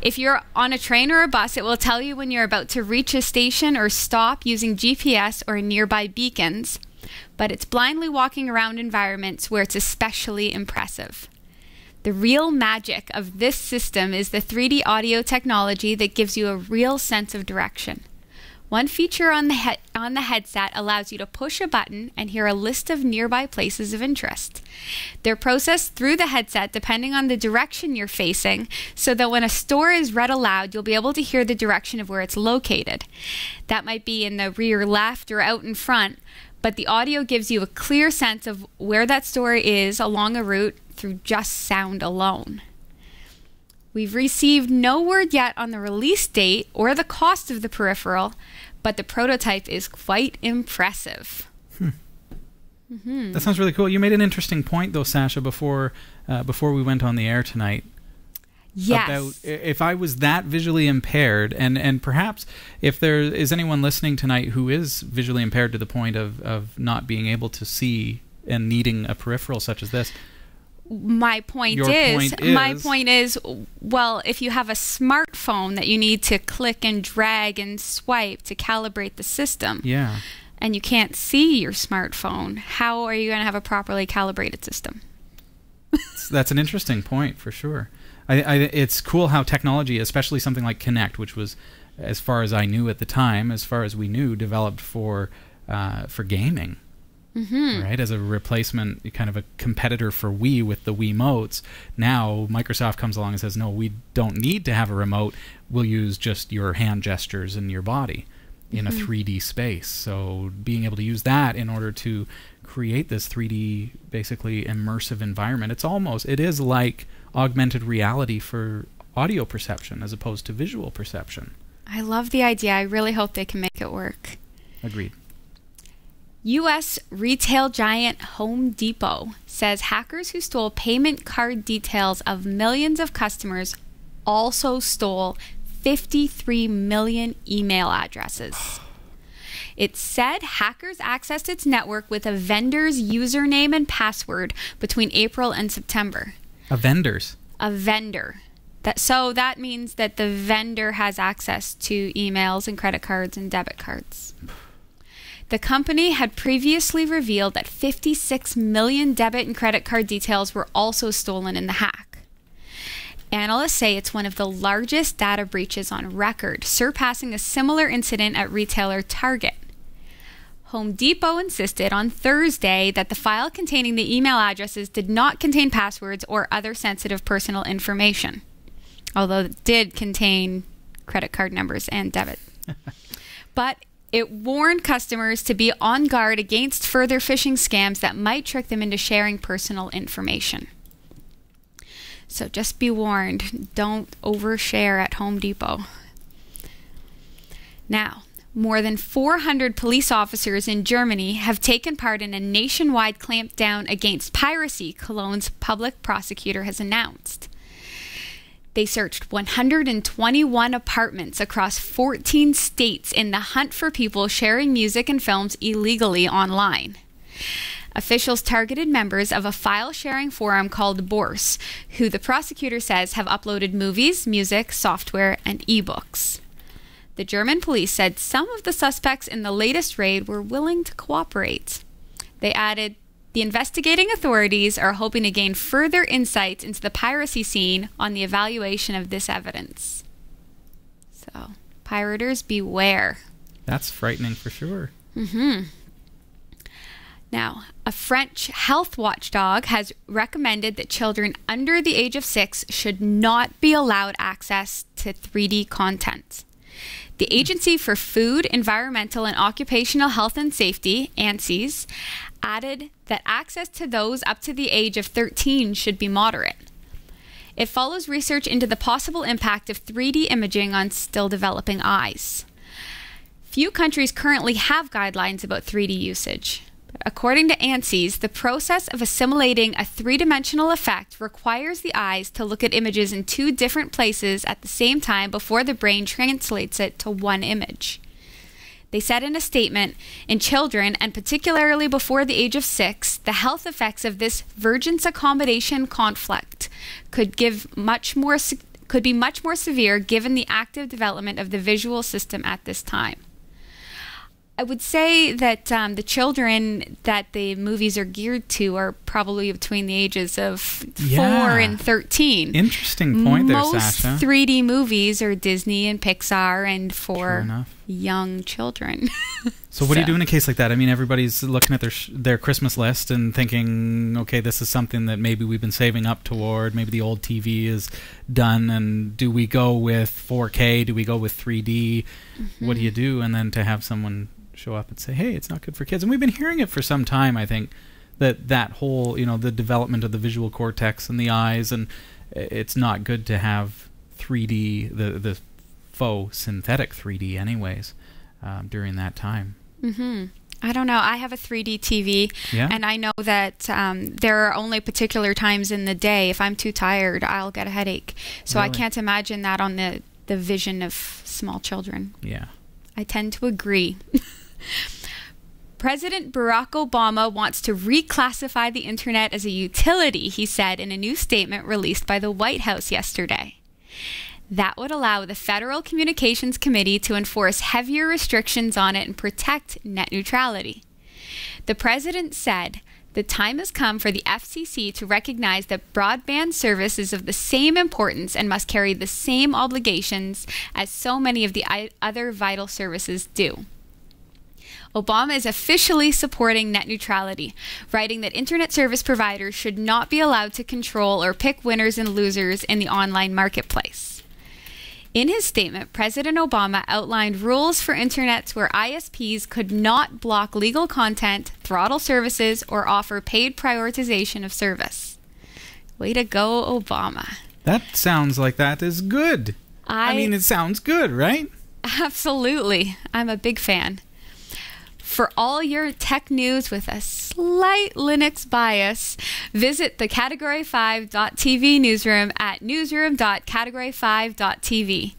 Speaker 2: If you're on a train or a bus, it will tell you when you're about to reach a station or stop using GPS or nearby beacons, but it's blindly walking around environments where it's especially impressive. The real magic of this system is the 3D audio technology that gives you a real sense of direction. One feature on the headset allows you to push a button and hear a list of nearby places of interest. They're processed through the headset depending on the direction you're facing, so that when a store is read aloud, you'll be able to hear the direction of where it's located. That might be in the rear left or out in front, but the audio gives you a clear sense of where that store is along a route through just sound alone. We've received no word yet on the release date or the cost of the peripheral, but the prototype is quite impressive.
Speaker 1: That sounds really cool. You made an interesting point, though, Sasha, before we went on the air tonight.
Speaker 2: Yes.
Speaker 1: About if I was that visually impaired, and perhaps if there is anyone listening tonight who is visually impaired to the point of not being able to see and needing a peripheral such as this.
Speaker 2: My point is, well, if you have a smartphone that you need to click and drag and swipe to calibrate the system, and you can't see your smartphone, how are you going to have a properly calibrated system?
Speaker 1: That's an interesting point, for sure. It's cool how technology, especially something like Kinect, which was, as far as I knew at the time, as far as we knew, developed for gaming. Right, as a replacement, kind of a competitor for Wii with the Wiimotes. Now Microsoft comes along and says, no, we don't need to have a remote. We'll use just your hand gestures and your body in a 3D space. So being able to use that in order to create this 3D, basically immersive environment, it is like augmented reality for audio perception as opposed to visual perception.
Speaker 2: I love the idea. I really hope they can make it work.
Speaker 1: Agreed.
Speaker 2: U.S. retail giant Home Depot says hackers who stole payment card details of millions of customers also stole 53 million email addresses. It said hackers accessed its network with a vendor's username and password between April and September.
Speaker 1: A vendor's?
Speaker 2: A vendor. So that means that the vendor has access to emails and credit cards and debit cards. The company had previously revealed that 56 million debit and credit card details were also stolen in the hack. Analysts say it's one of the largest data breaches on record, surpassing a similar incident at retailer Target. Home Depot insisted on Thursday that the file containing the email addresses did not contain passwords or other sensitive personal information, although it did contain credit card numbers and debit. But it warned customers to be on guard against further phishing scams that might trick them into sharing personal information. So just be warned, don't overshare at Home Depot. Now, more than 400 police officers in Germany have taken part in a nationwide clampdown against piracy, Cologne's public prosecutor has announced. They searched 121 apartments across 14 states in the hunt for people sharing music and films illegally online. Officials targeted members of a file-sharing forum called Bourse, who the prosecutor says have uploaded movies, music, software, and ebooks. The German police said some of the suspects in the latest raid were willing to cooperate. They added, the investigating authorities are hoping to gain further insights into the piracy scene on the evaluation of this evidence. So, pirators beware.
Speaker 1: That's frightening for sure.
Speaker 2: Mm-hmm. Now, a French health watchdog has recommended that children under the age of 6 should not be allowed access to 3D content. The Agency for Food, Environmental and Occupational Health and Safety, ANSES, added that access to those up to the age of 13 should be moderate. It follows research into the possible impact of 3D imaging on still developing eyes. Few countries currently have guidelines about 3D usage. According to ANSES, the process of assimilating a three-dimensional effect requires the eyes to look at images in two different places at the same time before the brain translates it to one image. They said in a statement, in children, and particularly before the age of 6, the health effects of this vergence accommodation conflict could be much more severe given the active development of the visual system at this time. I would say that the children that the movies are geared to are probably between the ages of 4 and 13.
Speaker 1: Interesting point there, Sasha.
Speaker 2: Most 3D movies are Disney and Pixar and for young children.
Speaker 1: So what do you do in a case like that? I mean, everybody's looking at their Christmas list and thinking, okay, this is something that maybe we've been saving up toward. Maybe the old TV is done, and do we go with 4K? Do we go with 3D? Mm-hmm. What do you do? And then to have someone show up and say, hey, it's not good for kids. And we've been hearing it for some time, I think, that whole, the development of the visual cortex and the eyes, and it's not good to have 3D, the faux synthetic 3D anyways, during that time.
Speaker 2: Mm-hmm. I don't know. I have a 3D TV, and I know that there are only particular times in the day. If I'm too tired, I'll get a headache. So really? I can't imagine that on the vision of small children.
Speaker 1: Yeah.
Speaker 2: I tend to agree. President Barack Obama wants to reclassify the internet as a utility, he said in a new statement released by the White House yesterday. That would allow the Federal Communications Committee to enforce heavier restrictions on it and protect net neutrality. The president said, the time has come for the FCC to recognize that broadband service is of the same importance and must carry the same obligations as so many of the other vital services do. Obama is officially supporting net neutrality, writing that internet service providers should not be allowed to control or pick winners and losers in the online marketplace. In his statement, President Obama outlined rules for internets where ISPs could not block legal content, throttle services, or offer paid prioritization of service. Way to go, Obama.
Speaker 1: That sounds like that is good. I mean, it sounds good, right?
Speaker 2: Absolutely. I'm a big fan. For all your tech news with a slight Linux bias, visit the Category5.tv newsroom at newsroom.category5.tv.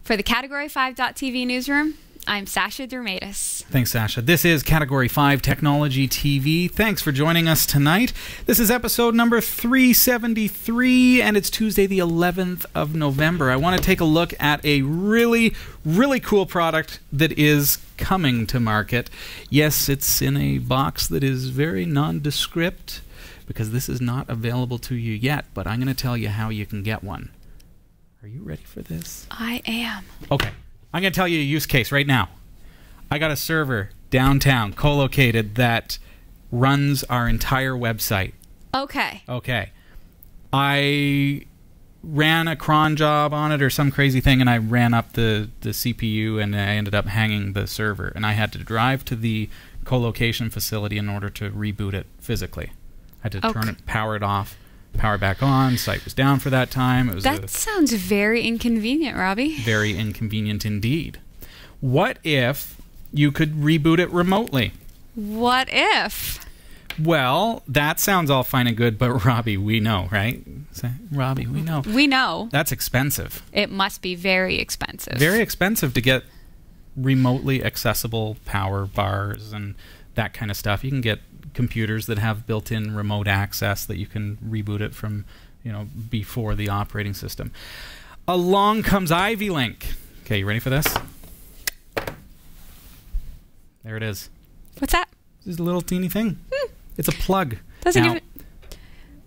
Speaker 2: For the Category5.tv newsroom, I'm Sasha Dermatis.
Speaker 1: Thanks, Sasha. This is Category 5 Technology TV. Thanks for joining us tonight. This is episode number 373, and it's Tuesday, the 11th of November. I want to take a look at a really, really cool product that is coming to market. Yes, it's in a box that is very nondescript because this is not available to you yet, but I'm going to tell you how you can get one. Are you ready for this?
Speaker 2: I am.
Speaker 1: Okay. I'm going to tell you a use case right now. I got a server downtown, co-located, that runs our entire website.
Speaker 2: Okay.
Speaker 1: I ran a cron job on it or some crazy thing, and I ran up the CPU, and I ended up hanging the server. And I had to drive to the co-location facility in order to reboot it physically. I had to turn it, power it off, power back on. Site was down for that time. It was
Speaker 2: That sounds very inconvenient, Robbie.
Speaker 1: very inconvenient indeed. What if you could reboot it remotely?
Speaker 2: What if?
Speaker 1: Well, that sounds all fine and good, but Robbie, we know, right? Robbie, we know.
Speaker 2: We know.
Speaker 1: That's expensive.
Speaker 2: It must be very expensive.
Speaker 1: Very expensive to get remotely accessible power bars and that kind of stuff. You can get computers that have built-in remote access that you can reboot it from, before the operating system. Along comes Ivy Link. Okay, you ready for this? There it is.
Speaker 2: What's that?
Speaker 1: This is a little teeny thing. It's a plug.
Speaker 2: Doesn't
Speaker 1: Now,
Speaker 2: even.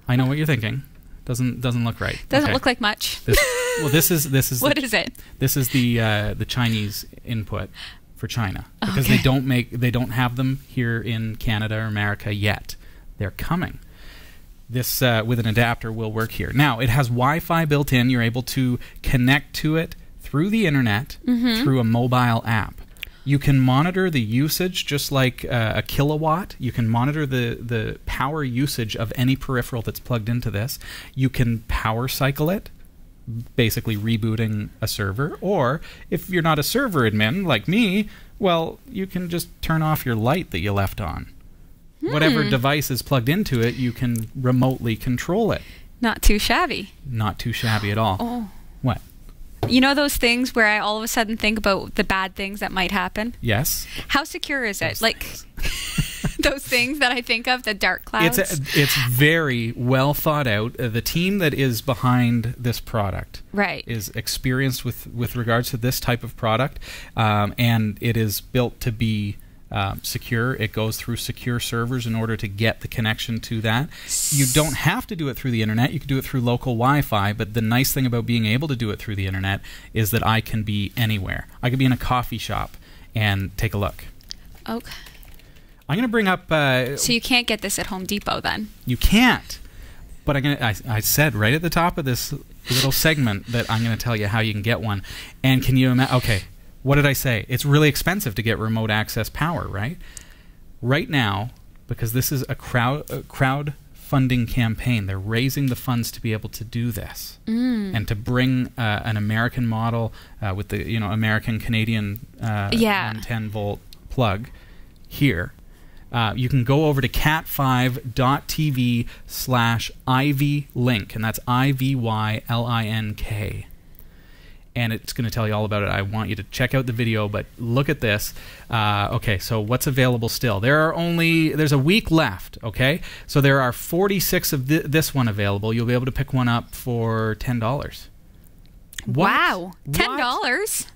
Speaker 1: I know what you're thinking. Doesn't look right.
Speaker 2: Doesn't
Speaker 1: Okay.
Speaker 2: look like much.
Speaker 1: This is
Speaker 2: What is it?
Speaker 1: This is the Chinese input for China, because
Speaker 2: Okay.
Speaker 1: they don't have them here in Canada or America yet. They're coming. This with an adapter will work here. Now it has Wi-Fi built in. You're able to connect to it through the internet through a mobile app. You can monitor the usage just like a kilowatt. You can monitor the power usage of any peripheral that's plugged into this. You can power cycle it, basically rebooting a server. Or if you're not a server admin like me, well, you can just turn off your light that you left on. Whatever device is plugged into it, you can remotely control it.
Speaker 2: Not too shabby.
Speaker 1: Not too shabby at all.
Speaker 2: Oh.
Speaker 1: What?
Speaker 2: You know those things where I all of a sudden think about the bad things that might happen?
Speaker 1: Yes.
Speaker 2: How secure is it? Those things that I think of, the dark clouds.
Speaker 1: It's very well thought out. The team that is behind this product is experienced with regards to this type of product, and it is built to be secure. It goes through secure servers in order to get the connection to that. You don't have to do it through the internet. You can do it through local Wi-Fi, but the nice thing about being able to do it through the internet is that I can be anywhere. I could be in a coffee shop and take a look.
Speaker 2: Okay.
Speaker 1: I'm going to bring up...
Speaker 2: so you can't get this at Home Depot then?
Speaker 1: You can't. But I said right at the top of this little segment that I'm going to tell you how you can get one. And can you imagine... Okay, what did I say? It's really expensive to get remote access power, right? Right now, because this is a crowdfunding campaign, they're raising the funds to be able to do this. And to bring an American model with the American-Canadian 110-volt plug here. You can go over to cat5.tv/IvyLink, and that's IVYLINK. And it's going to tell you all about it. I want you to check out the video, but look at this. Okay, so what's available still? There's a week left, okay? So there are 46 of this one available. You'll be able to pick one up for $10.
Speaker 2: Wow.
Speaker 1: What?
Speaker 2: $10?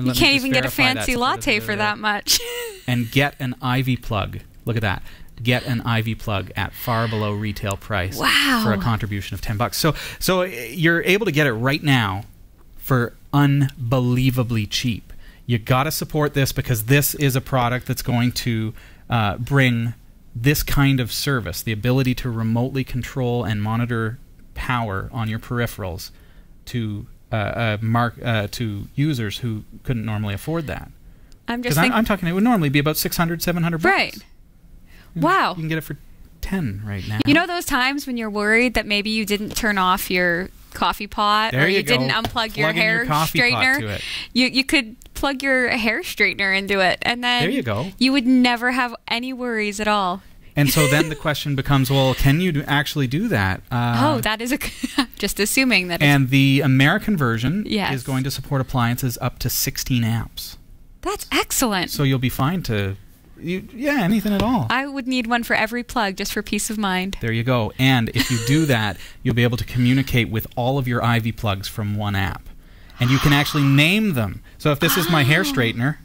Speaker 1: You
Speaker 2: can't even get a fancy latte for that much.
Speaker 1: And get an Ivy plug. Look at that. Get an Ivy plug at far below retail price for a contribution of $10. So you're able to get it right now for unbelievably cheap. You got to support this because this is a product that's going to bring this kind of service, the ability to remotely control and monitor power on your peripherals to users who couldn't normally afford that.
Speaker 2: I'm just
Speaker 1: I'm talking, it would normally be about $600, $700.
Speaker 2: Right. Wow.
Speaker 1: You can get it for 10 right now.
Speaker 2: You know those times when you're worried that maybe you didn't turn off your coffee pot or you didn't unplug your hair straightener? You could plug your hair straightener into it, and then
Speaker 1: there you go.
Speaker 2: You would never have any worries at all.
Speaker 1: And so then the question becomes, well, can you actually do that?
Speaker 2: That is just assuming that.
Speaker 1: And the American version is going to support appliances up to 16 amps.
Speaker 2: That's excellent.
Speaker 1: So you'll be fine to, anything at all.
Speaker 2: I would need one for every plug just for peace of mind.
Speaker 1: There you go. And if you do that, you'll be able to communicate with all of your Ivy plugs from one app. And you can actually name them. So if this is my hair straightener,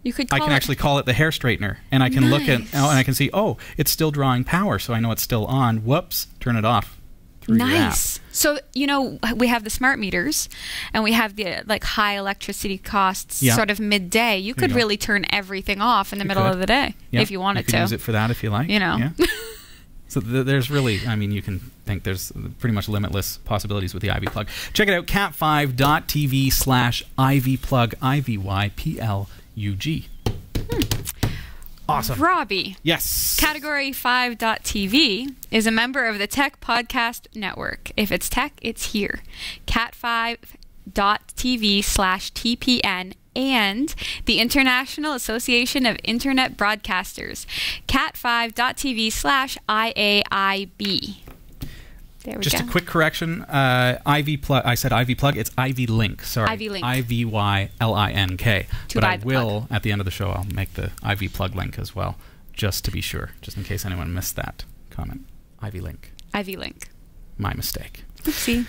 Speaker 1: I can actually call it the hair straightener, and I can look at and I can see, it's still drawing power, so I know it's still on. Whoops, turn it off.
Speaker 2: Nice. So we have the smart meters, and we have the high electricity costs sort of midday. You could really turn everything off in the middle of the day if you wanted to.
Speaker 1: You could use it for that if you like. Yeah. So there's really, you can think there's pretty much limitless possibilities with the Ivy plug. Check it out, cat5.tv/Ivy plug, IVYPLUG. Awesome.
Speaker 2: Robbie.
Speaker 1: Yes.
Speaker 2: Category 5.tv is a member of the Tech Podcast Network. If it's tech, it's here. cat5.tv/TPN and the International Association of Internet Broadcasters, cat5.tv/IAIB. There we
Speaker 1: Just
Speaker 2: go.
Speaker 1: a quick correction. Ivy Plug. I said Ivy Plug. It's Ivy Link. Sorry.
Speaker 2: Ivy Link.
Speaker 1: IVYLINK.
Speaker 2: To
Speaker 1: But
Speaker 2: buy
Speaker 1: I
Speaker 2: the
Speaker 1: will,
Speaker 2: plug.
Speaker 1: at the end of the show, I'll make the Ivy Plug link as well, just to be sure, just in case anyone missed that comment. Ivy Link.
Speaker 2: Ivy Link.
Speaker 1: My mistake.
Speaker 2: Oopsie.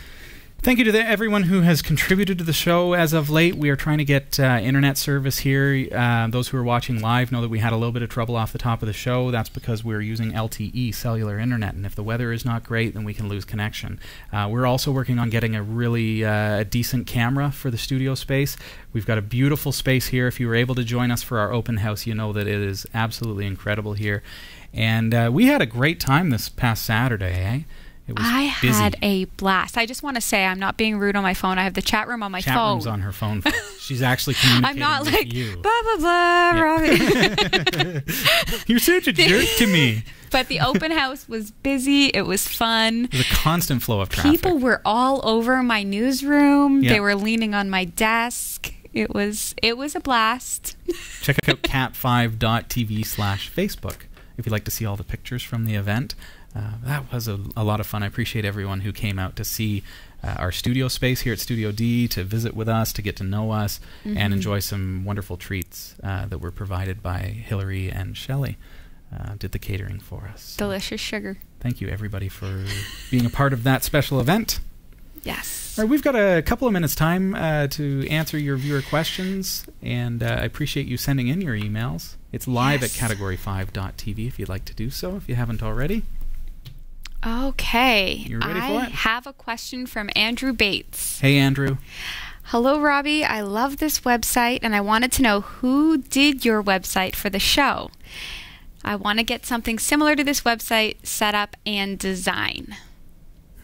Speaker 1: Thank you to everyone who has contributed to the show as of late. We are trying to get internet service here. Those who are watching live know that we had a little bit of trouble off the top of the show. That's because we're using LTE, cellular internet, and if the weather is not great, then we can lose connection. We're also working on getting a really decent camera for the studio space. We've got a beautiful space here. If you were able to join us for our open house, you know that it is absolutely incredible here. And we had a great time this past Saturday, eh? It was
Speaker 2: I
Speaker 1: busy.
Speaker 2: had a blast. I just want to say I'm not being rude on my phone. I have the chat room on my
Speaker 1: Chat
Speaker 2: phone.
Speaker 1: room's on her phone. She's actually communicating
Speaker 2: I'm not
Speaker 1: with
Speaker 2: like,
Speaker 1: you.
Speaker 2: blah, blah, blah, Robbie.
Speaker 1: You're such a jerk to me.
Speaker 2: But the open house was busy. It was fun.
Speaker 1: There's a constant flow of traffic.
Speaker 2: People were all over my newsroom.
Speaker 1: Yeah.
Speaker 2: They were leaning on my desk. It was a blast.
Speaker 1: Check out cat5.tv/Facebook if you'd like to see all the pictures from the event. That was a lot of fun. I appreciate everyone who came out to see our studio space here at Studio D, to visit with us, to get to know us, and enjoy some wonderful treats that were provided by Hillary and Shelley. Did the catering for us.
Speaker 2: Delicious sugar.
Speaker 1: Thank you, everybody, for being a part of that special event.
Speaker 2: Yes.
Speaker 1: All right, we've got a couple of minutes' time to answer your viewer questions, and I appreciate you sending in your emails. It's live at category5.tv if you'd like to do so, if you haven't already.
Speaker 2: Okay.
Speaker 1: You ready for
Speaker 2: I
Speaker 1: it?
Speaker 2: have a question from Andrew Bates.
Speaker 1: Hey, Andrew.
Speaker 2: Hello, Robbie. I love this website, and I wanted to know who did your website for the show. I want to get something similar to this website set up and design.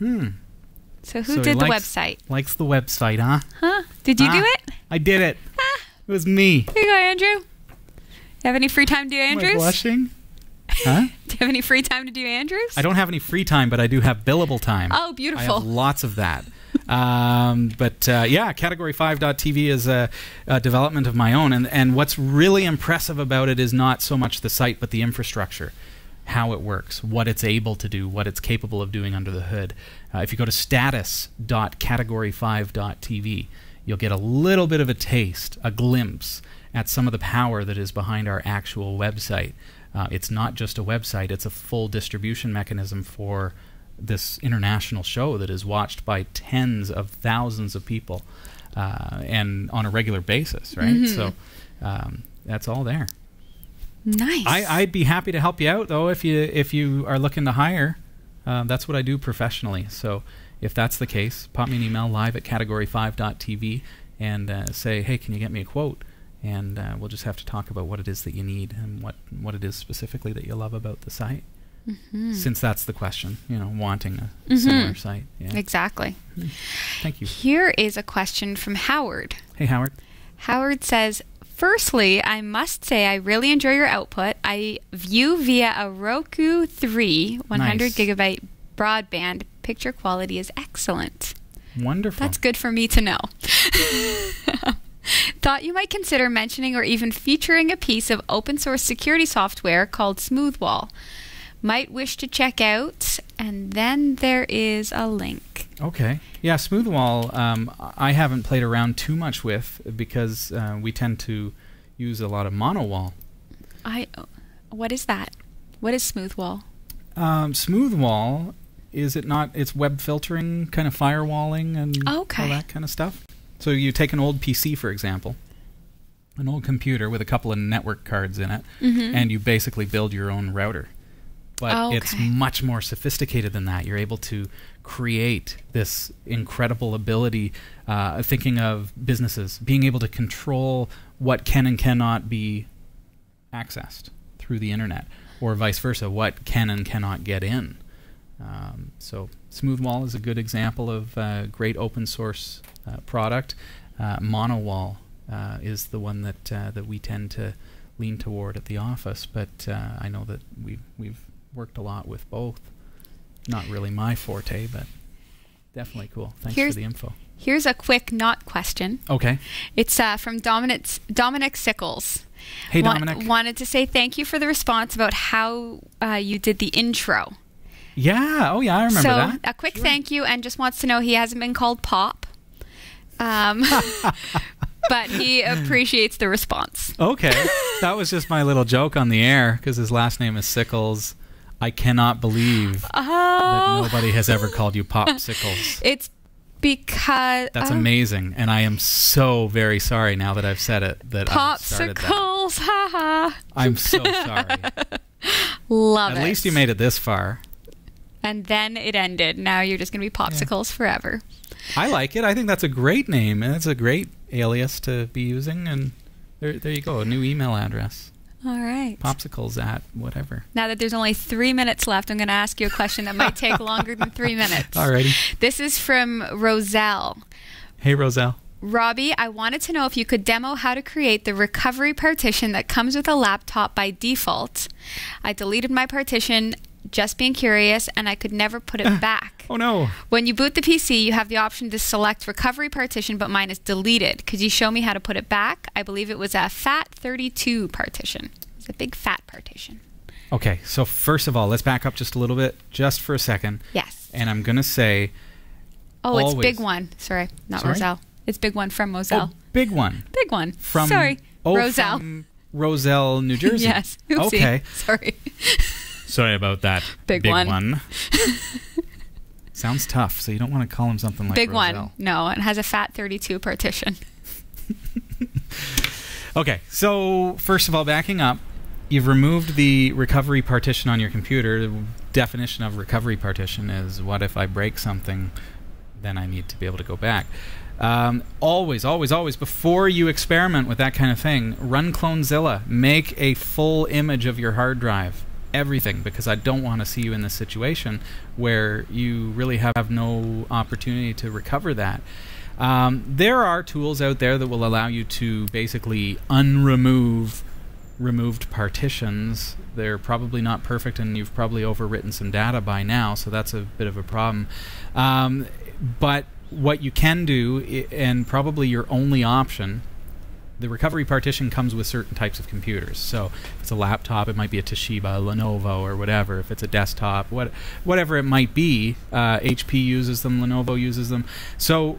Speaker 2: So who
Speaker 1: So
Speaker 2: did
Speaker 1: he
Speaker 2: the
Speaker 1: likes-
Speaker 2: website?
Speaker 1: Likes the website, huh?
Speaker 2: Huh? Did you do it?
Speaker 1: I did it. It was me.
Speaker 2: Here you go, Andrew. You have any free time to do
Speaker 1: Am I
Speaker 2: Andrews?
Speaker 1: blushing? Huh?
Speaker 2: Do you have any free time to do Andrews?
Speaker 1: I don't have any free time, but I do have billable time.
Speaker 2: Oh, beautiful.
Speaker 1: I have lots of that. Yeah, Category5.tv is a development of my own. And what's really impressive about it is not so much the site, but the infrastructure, how it works, what it's able to do, what it's capable of doing under the hood. If you go to status.category5.tv, you'll get a little bit of a taste, a glimpse at some of the power that is behind our actual website. It's not just a website, it's a full distribution mechanism for this international show that is watched by tens of thousands of people and on a regular basis, right? So that's all there.
Speaker 2: Nice.
Speaker 1: I'd be happy to help you out, though, if you are looking to hire. That's what I do professionally. So if that's the case, pop me an email live at category5.tv and say, hey, can you get me a quote? And we'll just have to talk about what it is that you need and what it is specifically that you love about the site. Since that's the question, wanting a similar site. Yeah.
Speaker 2: Exactly.
Speaker 1: Thank you.
Speaker 2: Here is a question from Howard.
Speaker 1: Hey, Howard.
Speaker 2: Howard says, firstly, I must say I really enjoy your output. I view via a Roku 3 100
Speaker 1: Nice.
Speaker 2: gigabyte broadband. Picture quality is excellent.
Speaker 1: Wonderful.
Speaker 2: That's good for me to know. Thought you might consider mentioning or even featuring a piece of open source security software called Smoothwall. Might wish to check out, and then there is a link.
Speaker 1: Okay. Yeah, Smoothwall, I haven't played around too much with because we tend to use a lot of monowall.
Speaker 2: What is that? What is Smoothwall?
Speaker 1: Smoothwall, is it not? It's web filtering, kind of firewalling and all that kind of stuff. So you take an old PC, for example, an old computer with a couple of network cards in it, and you basically build your own router. But it's much more sophisticated than that. You're able to create this incredible ability, thinking of businesses, being able to control what can and cannot be accessed through the internet, or vice versa, what can and cannot get in. So Smoothwall is a good example of a great open source product. Monowall is the one that we tend to lean toward at the office. But I know that we've worked a lot with both. Not really my forte, but definitely cool. Thanks for the info.
Speaker 2: Here's a quick not question.
Speaker 1: Okay.
Speaker 2: It's from Dominic Sickles.
Speaker 1: Hey, Dominic.
Speaker 2: Wanted to say thank you for the response about how you did the intro.
Speaker 1: Yeah. Oh, yeah. I remember that.
Speaker 2: So a quick thank you, and just wants to know he hasn't been called Pop. But he appreciates the response.
Speaker 1: Okay. That was just my little joke on the air because his last name is Sickles. I cannot believe that nobody has ever called you Popsicles.
Speaker 2: It's because...
Speaker 1: That's amazing. And I am so very sorry now that I've said it that I started that.
Speaker 2: Popsicles, haha.
Speaker 1: I'm so sorry.
Speaker 2: Love it.
Speaker 1: At least you made it this far.
Speaker 2: And then it ended. Now you're just going to be Popsicles forever.
Speaker 1: I like it. I think that's a great name. And it's a great alias to be using. And there you go. A new email address.
Speaker 2: All right.
Speaker 1: Popsicles at whatever.
Speaker 2: Now that there's only 3 minutes left, I'm going to ask you a question that might take longer than 3 minutes.
Speaker 1: Alrighty.
Speaker 2: This is from Roselle.
Speaker 1: Hey, Roselle.
Speaker 2: Robbie, I wanted to know if you could demo how to create the recovery partition that comes with a laptop by default. I deleted my partition, just being curious, and I could never put it back.
Speaker 1: Oh, no.
Speaker 2: When you boot the PC, you have the option to select recovery partition, but mine is deleted. Could you show me how to put it back? I believe it was a FAT32 partition. It's a big fat partition.
Speaker 1: Okay, so first of all, let's back up just a little bit, just for a second.
Speaker 2: Yes.
Speaker 1: And I'm going to say...
Speaker 2: Oh, it's Big One. Sorry, not Roselle. It's Big One from Moselle.
Speaker 1: Oh, Big One.
Speaker 2: Big One.
Speaker 1: From,
Speaker 2: Sorry, Roselle.
Speaker 1: From Roselle, New Jersey.
Speaker 2: Yes. Oopsie.
Speaker 1: Okay.
Speaker 2: Sorry.
Speaker 1: Sorry about that.
Speaker 2: Big one.
Speaker 1: Sounds tough, so you don't want to call him something like
Speaker 2: Big
Speaker 1: Roselle.
Speaker 2: One. No, it has a FAT32 partition.
Speaker 1: Okay, so first of all, backing up, you've removed the recovery partition on your computer. The definition of recovery partition is what if I break something, then I need to be able to go back. Always, before you experiment with that kind of thing, run Clonezilla. Make a full image of your hard drive. Everything, because I don't want to see you in this situation where you really have no opportunity to recover that. There are tools out there that will allow you to basically unremove removed partitions. They're probably not perfect, and you've probably overwritten some data by now, so that's a bit of a problem. But what you can do, and probably your only option, the recovery partition comes with certain types of computers. So if it's a laptop, it might be a Toshiba, a Lenovo, or whatever. If it's a desktop, whatever it might be, HP uses them, Lenovo uses them. So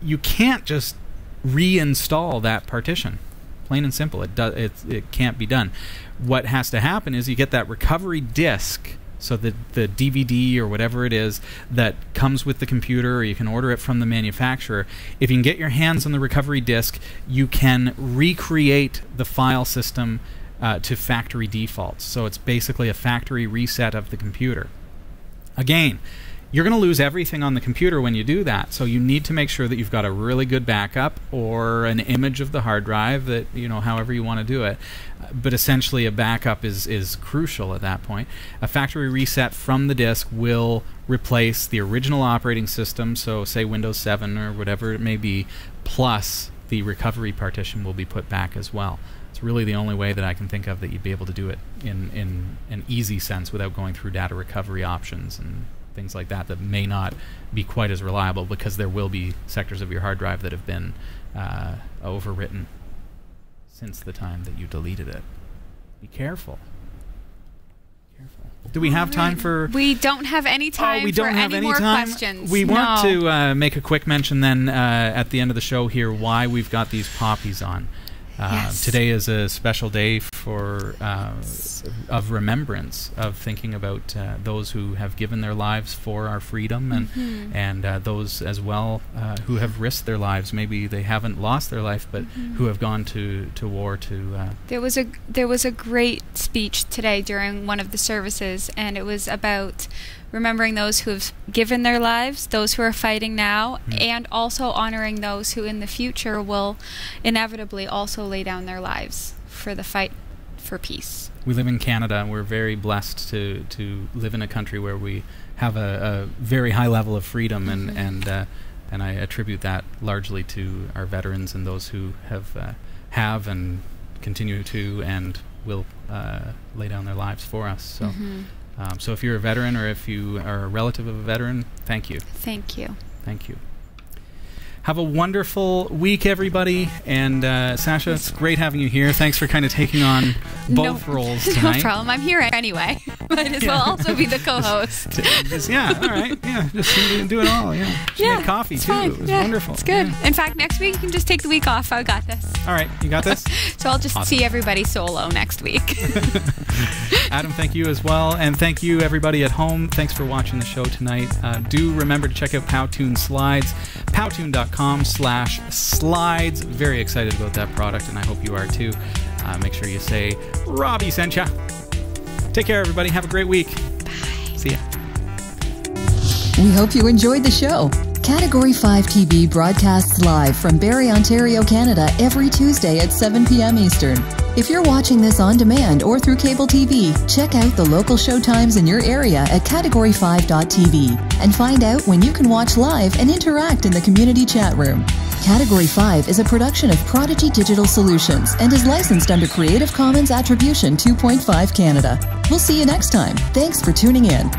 Speaker 1: you can't just reinstall that partition. Plain and simple. It can't be done. What has to happen is you get that recovery disk, so the DVD or whatever it is that comes with the computer, or you can order it from the manufacturer. If you can get your hands on the recovery disk, you can recreate the file system to factory defaults. So it's basically a factory reset of the computer. Again, you're going to lose everything on the computer when you do that, so you need to make sure that you've got a really good backup or an image of the hard drive, that, however you want to do it. But essentially a backup is crucial at that point. A factory reset from the disk will replace the original operating system, so say Windows 7 or whatever it may be, plus the recovery partition will be put back as well. It's really the only way that I can think of that you'd be able to do it in an easy sense without going through data recovery options and things like that may not be quite as reliable, because there will be sectors of your hard drive that have been overwritten since the time that you deleted it. Be careful. Do we have time for...
Speaker 2: We don't have any time
Speaker 1: we don't
Speaker 2: for
Speaker 1: have
Speaker 2: any more questions.
Speaker 1: We want to make a quick mention then at the end of the show here why we've got these poppies on.
Speaker 2: Yes.
Speaker 1: Today is a special day for of remembrance, of thinking about those who have given their lives for our freedom, and those as well who have risked their lives. Maybe they haven't lost their life, but who have gone to war to...
Speaker 2: There was a great speech today during one of the services, and it was about remembering those who have given their lives, those who are fighting now, and also honoring those who in the future will inevitably also lay down their lives for the fight for peace.
Speaker 1: We live in Canada, and we're very blessed to live in a country where we have a very high level of freedom, and I attribute that largely to our veterans and those who have and continue to and will lay down their lives for us. So, so if you're a veteran or if you are a relative of a veteran, thank you.
Speaker 2: Thank you.
Speaker 1: Thank you. Have a wonderful week, everybody. And Sasha, it's great having you here. Thanks for kind of taking on both roles tonight.
Speaker 2: No problem. I'm here anyway. Might as well also be the co-host.
Speaker 1: All right. Yeah, just do it all. Yeah. She made coffee, too.
Speaker 2: Fine.
Speaker 1: It was wonderful.
Speaker 2: It's good.
Speaker 1: Yeah.
Speaker 2: In fact, next week you can just take the week off. I got this.
Speaker 1: All right. You got this?
Speaker 2: So I'll just see everybody solo next week.
Speaker 1: Adam, thank you as well. And thank you, everybody at home. Thanks for watching the show tonight. Do remember to check out PowToon Slides. PowToon.com/slides. Very excited about that product, and I hope you are too. Make sure you say Robbie sent ya. Take care, everybody. Have a great week. Bye. See ya.
Speaker 3: We hope you enjoyed the show. Category 5 TV broadcasts live from Barrie, Ontario, Canada every Tuesday at 7 p.m. Eastern. If you're watching this on demand or through cable TV, check out the local show times in your area at category5.tv and find out when you can watch live and interact in the community chat room. Category 5 is a production of Prodigy Digital Solutions and is licensed under Creative Commons Attribution 2.5 Canada. We'll see you next time. Thanks for tuning in.